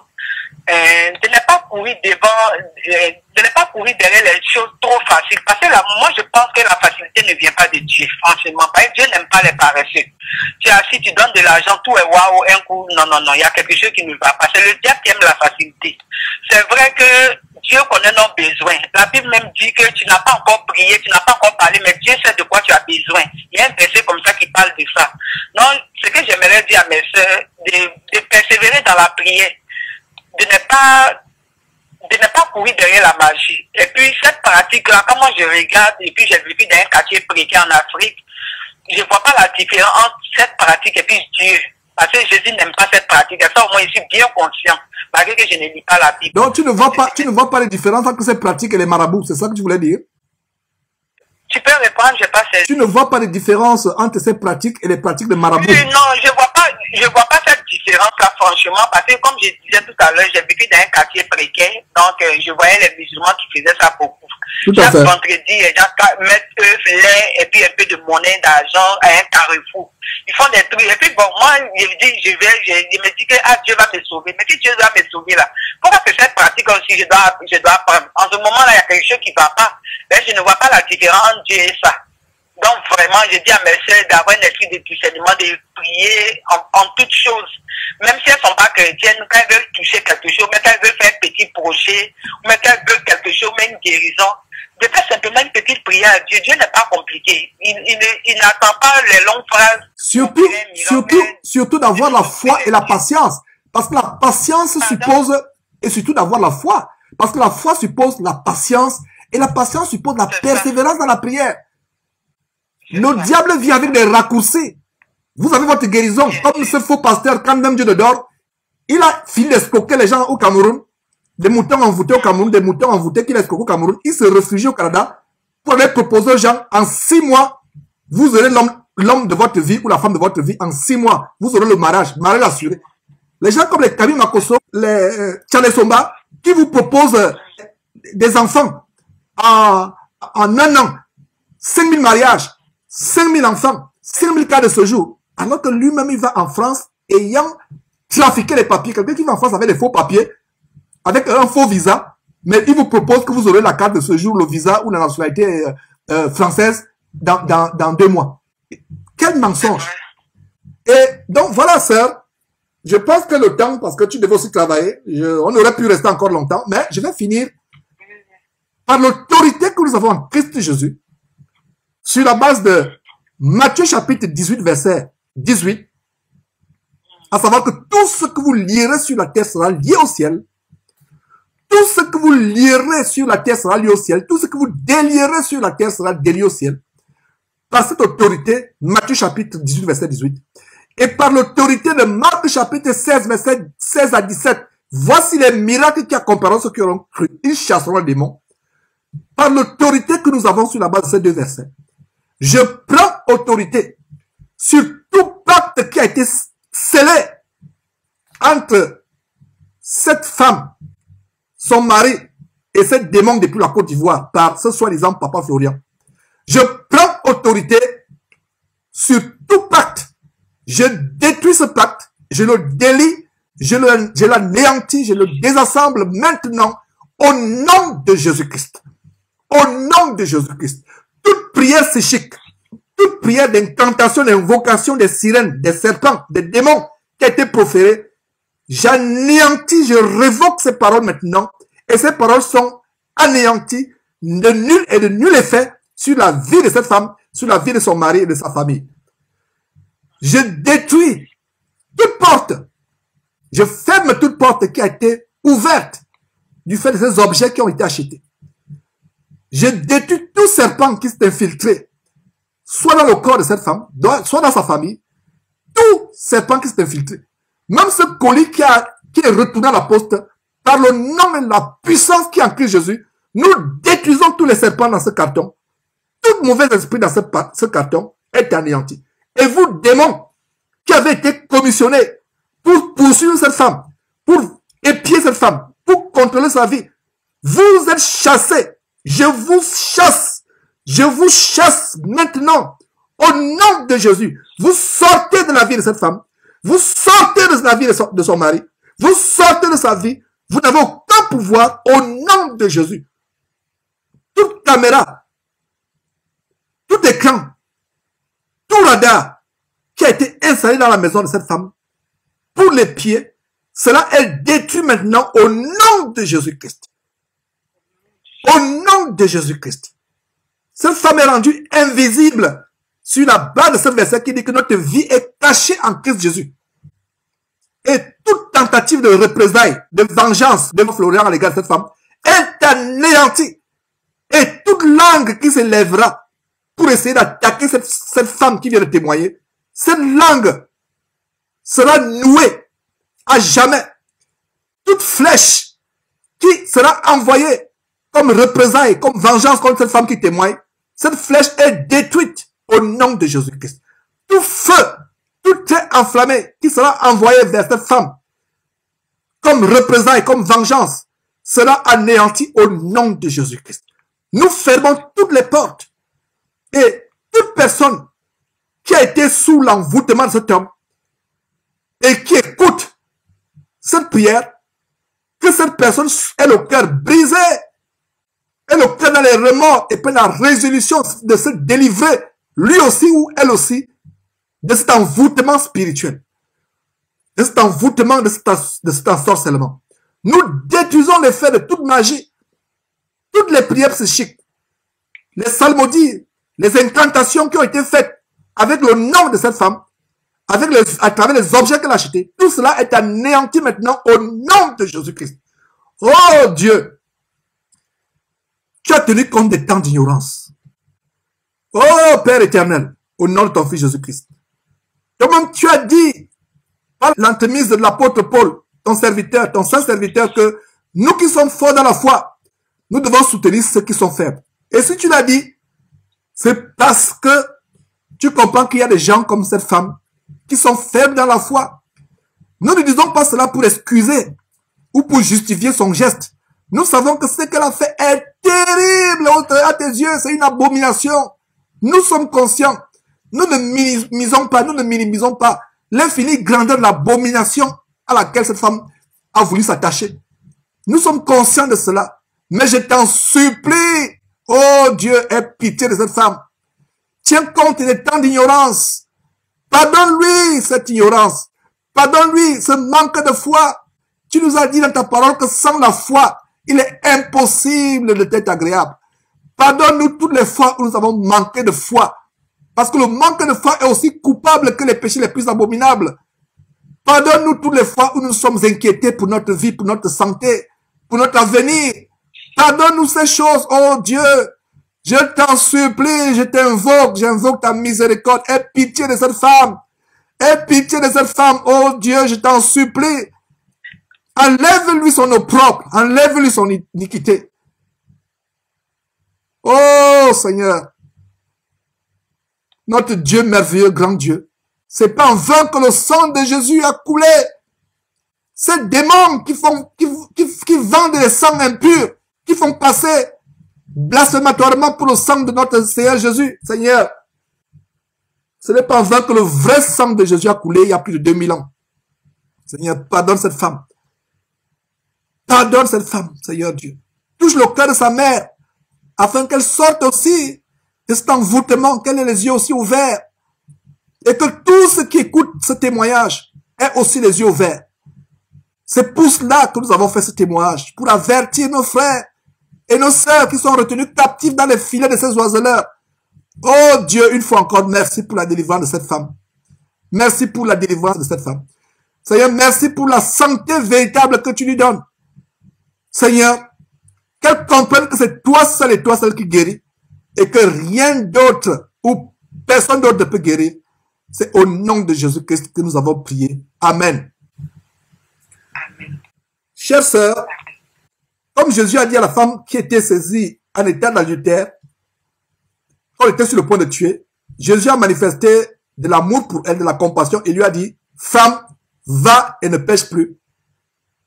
[SPEAKER 2] de ne pas courir derrière les choses trop faciles. Parce que là, moi, je pense que la facilité ne vient pas de Dieu, franchement. Parce que Dieu n'aime pas les paresseux. Tu es assis, tu donnes de l'argent, tout est waouh, un coup. Non, non, non, il y a quelque chose qui ne va pas. C'est le diable qui aime la facilité. C'est vrai que Dieu connaît nos besoins. La Bible même dit que tu n'as pas encore prié, tu n'as pas encore parlé, mais Dieu sait de quoi tu as besoin. Il y a un verset comme ça qui parle de ça. Donc, ce que j'aimerais dire à mes sœurs, de persévérer dans la prière, de ne pas courir derrière la magie. Et puis, cette pratique-là, quand moi je regarde, et puis j'ai vécu dans un quartier précaire en Afrique, je ne vois pas la différence entre cette pratique et puis Dieu. Parce que Jésus n'aime pas cette pratique. Et ça, au moins, je suis bien conscient. Malgré que je ne lis pas la Bible.
[SPEAKER 1] Donc, tu ne vois pas les différences entre ces pratiques et les marabouts. C'est ça que tu voulais dire?
[SPEAKER 2] Tu peux répondre, je pas saisi.
[SPEAKER 1] Tu ne vois pas les différences entre ces pratiques et les pratiques de marabouts?
[SPEAKER 2] Oui, non, je vois pas cette différence-là, franchement, parce que comme je disais tout à l'heure, j'ai vécu dans un quartier précaire, donc je voyais les musulmans qui faisaient ça beaucoup. Chaque vendredi, les gens mettent œufs, lait, et puis un peu de monnaie, d'argent à un carrefour. Ils font des trucs. Et puis bon, moi, je me dis que Dieu va me sauver. Mais si Dieu va me sauver là, pourquoi que cette pratique aussi, je dois apprendre? En ce moment-là, il y a quelque chose qui ne va pas. Mais je ne vois pas la différence entre Dieu et ça. Donc vraiment, je dis à mes sœurs d'avoir un esprit de discernement, de prier en toutes choses. Même si elles ne sont pas chrétiennes, quand elles veulent toucher quelque chose, mais quand elles veulent faire un petit projet, mais quand elles veulent quelque chose, même une guérison, de faire simplement une petite prière à Dieu. Dieu n'est pas compliqué. Il n'attend pas les longues phrases.
[SPEAKER 1] Surtout d'avoir la foi et la patience. Parce que la patience suppose, et surtout d'avoir la foi. Parce que la foi suppose la patience, et la patience suppose la persévérance dans la prière. Le diable vient avec des raccourcis. Vous avez votre guérison. Comme ce faux pasteur, quand même Dieu de dort, il a fini d'escroquer les gens au Cameroun. Des moutons envoûtés au Cameroun, des moutons envoûtés qu'il a escroqué au Cameroun. Il se réfugie au Canada pour aller proposer aux gens, en 6 mois, vous aurez l'homme de votre vie ou la femme de votre vie. En 6 mois, vous aurez le mariage assuré. Les gens comme les Kami Makoso, les Tchalesomba, qui vous proposent des enfants en 1 an, 5000 mariages, 5000 enfants, 5000 cas de séjour. Alors que lui-même, il va en France ayant trafiqué les papiers. Quelqu'un qui va en France avec des faux papiers, avec un faux visa, mais il vous propose que vous aurez la carte de séjour, le visa ou la nationalité française dans 2 mois. Quel mensonge! Et donc voilà, sœur, je pense que le temps, parce que tu devais aussi travailler, on aurait pu rester encore longtemps, mais je vais finir par l'autorité que nous avons en Christ Jésus, sur la base de Matthieu chapitre 18, verset 18, à savoir que tout ce que vous lierez sur la terre sera lié au ciel, tout ce que vous lierez sur la terre sera lié au ciel, tout ce que vous délierez sur la terre sera délié au ciel. Par cette autorité, Matthieu chapitre 18, verset 18, et par l'autorité de Marc chapitre 16, verset 16 à 17, voici les miracles qui accompagneront ceux qui auront cru. Ils chasseront les démons. Par l'autorité que nous avons sur la base de ces 2 versets, je prends autorité sur tout pacte qui a été scellé entre cette femme, son mari et cette démon depuis la Côte d'Ivoire par ce soi-disant Papa Florian. Je prends autorité sur tout pacte. Je détruis ce pacte, je le délie, je l'anéantis, je le désassemble maintenant au nom de Jésus-Christ. Au nom de Jésus-Christ. Toute prière psychique, toute prière d'incantation, d'invocation des sirènes, des serpents, des démons qui a été proférée, j'anéantis, je révoque ces paroles maintenant, et ces paroles sont anéanties de nul effet sur la vie de cette femme, sur la vie de son mari et de sa famille. Je détruis toute porte, je ferme toute porte qui a été ouverte du fait de ces objets qui ont été achetés. Je détruis tout serpent qui s'est infiltré, soit dans le corps de cette femme, soit dans sa famille, tout serpent qui s'est infiltré. Même ce colis qui est retourné à la poste, par le nom et la puissance qui est en Christ Jésus, nous détruisons tous les serpents dans ce carton. Tout mauvais esprit dans ce carton est anéanti. Et vous, démons, qui avez été commissionnés pour poursuivre cette femme, pour épier cette femme, pour contrôler sa vie, vous êtes chassés. Je vous chasse. Je vous chasse maintenant. Au nom de Jésus. Vous sortez de la vie de cette femme. Vous sortez de la vie de son mari. Vous sortez de sa vie. Vous n'avez aucun pouvoir au nom de Jésus. Toute caméra, tout écran, tout radar qui a été installé dans la maison de cette femme, pour les pieds, cela est détruit maintenant au nom de Jésus-Christ. Au nom de Jésus-Christ. Cette femme est rendue invisible sur la base de ce verset qui dit que notre vie est cachée en Christ Jésus. Et toute tentative de représailles, de vengeance de Florian à l'égard de cette femme est anéantie. Et toute langue qui se lèvera pour essayer d'attaquer cette femme qui vient de témoigner, cette langue sera nouée à jamais. Toute flèche qui sera envoyée comme représailles, comme vengeance contre cette femme qui témoigne, cette flèche est détruite au nom de Jésus-Christ. Tout feu, tout trait enflammé qui sera envoyé vers cette femme comme représailles, comme vengeance, sera anéanti au nom de Jésus-Christ. Nous fermons toutes les portes. Et toute personne qui a été sous l'envoûtement de cet homme et qui écoute cette prière, que cette personne ait le cœur brisé, ait le cœur dans les remords et puis la résolution de se délivrer, lui aussi ou elle aussi, de cet envoûtement spirituel, de cet envoûtement, de cet ensorcellement. Nous détruisons l'effet de toute magie, toutes les prières psychiques, les psalmodies, les incantations qui ont été faites avec le nom de cette femme, à travers les objets qu'elle a achetés, tout cela est anéanti maintenant au nom de Jésus-Christ. Oh Dieu, tu as tenu compte des temps d'ignorance. Oh Père éternel, au nom de ton Fils Jésus-Christ. Toi-même, tu as dit, par l'entremise de l'apôtre Paul, ton serviteur, ton saint serviteur, que nous qui sommes forts dans la foi, nous devons soutenir ceux qui sont faibles. Et si tu l'as dit, c'est parce que tu comprends qu'il y a des gens comme cette femme qui sont faibles dans la foi. Nous ne disons pas cela pour excuser ou pour justifier son geste. Nous savons que ce qu'elle a fait est terrible à tes yeux, c'est une abomination. Nous sommes conscients. Nous ne minimisons pas l'infinie grandeur de l'abomination à laquelle cette femme a voulu s'attacher. Nous sommes conscients de cela. Mais je t'en supplie, oh Dieu, aie pitié de cette femme. Tiens compte des temps d'ignorance. Pardonne-lui cette ignorance. Pardonne-lui ce manque de foi. Tu nous as dit dans ta parole que sans la foi, il est impossible de t'être agréable. Pardonne-nous toutes les fois où nous avons manqué de foi. Parce que le manque de foi est aussi coupable que les péchés les plus abominables. Pardonne-nous toutes les fois où nous sommes inquiétés pour notre vie, pour notre santé, pour notre avenir. Pardonne-nous ces choses, oh Dieu. Je t'en supplie, je t'invoque, j'invoque ta miséricorde. Aie pitié de cette femme. Aie pitié de cette femme, oh Dieu, je t'en supplie. Enlève-lui son opprobre, enlève-lui son iniquité. Oh Seigneur, notre Dieu merveilleux, grand Dieu, c'est pas en vain que le sang de Jésus a coulé. Ces démons qui vendent les sangs impurs, qui font passer blasphématoirement pour le sang de notre Seigneur Jésus. Seigneur, ce n'est pas en vain que le vrai sang de Jésus a coulé il y a plus de 2000 ans. Seigneur, pardonne cette femme. Pardonne cette femme, Seigneur Dieu. Touche le cœur de sa mère, afin qu'elle sorte aussi de cet envoûtement, qu'elle ait les yeux aussi ouverts. Et que tous ceux qui écoutent ce témoignage aient aussi les yeux ouverts. C'est pour cela que nous avons fait ce témoignage, pour avertir nos frères et nos sœurs qui sont retenus captifs dans les filets de ces oiseleurs. Oh Dieu, une fois encore, merci pour la délivrance de cette femme. Merci pour la délivrance de cette femme. Seigneur, merci pour la santé véritable que tu lui donnes. Seigneur, qu'elle comprenne que c'est toi seul et toi seul qui guéris et que rien d'autre ou personne d'autre ne peut guérir. C'est au nom de Jésus-Christ que nous avons prié. Amen.
[SPEAKER 2] Amen.
[SPEAKER 1] Chères sœurs, comme Jésus a dit à la femme qui était saisie en état d'adultère, quand elle était sur le point de tuer, Jésus a manifesté de l'amour pour elle, de la compassion, et lui a dit, femme, va et ne pêche plus.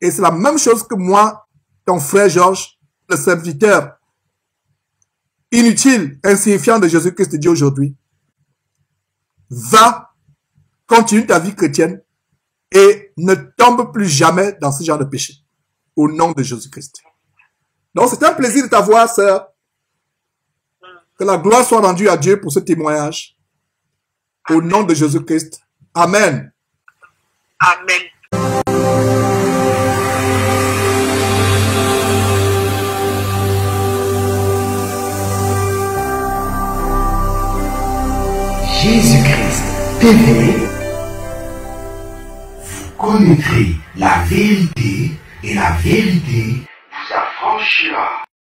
[SPEAKER 1] Et c'est la même chose que moi, ton frère Georges, le serviteur inutile, insignifiant de Jésus-Christ dit aujourd'hui, va, continue ta vie chrétienne et ne tombe plus jamais dans ce genre de péché. Au nom de Jésus-Christ. Donc c'est un plaisir de t'avoir, sœur. Que la gloire soit rendue à Dieu pour ce témoignage. Au nom de Jésus-Christ. Amen.
[SPEAKER 2] Amen.
[SPEAKER 6] Jésus-Christ TV, vous connaîtrez la vérité et la vérité vous affranchira.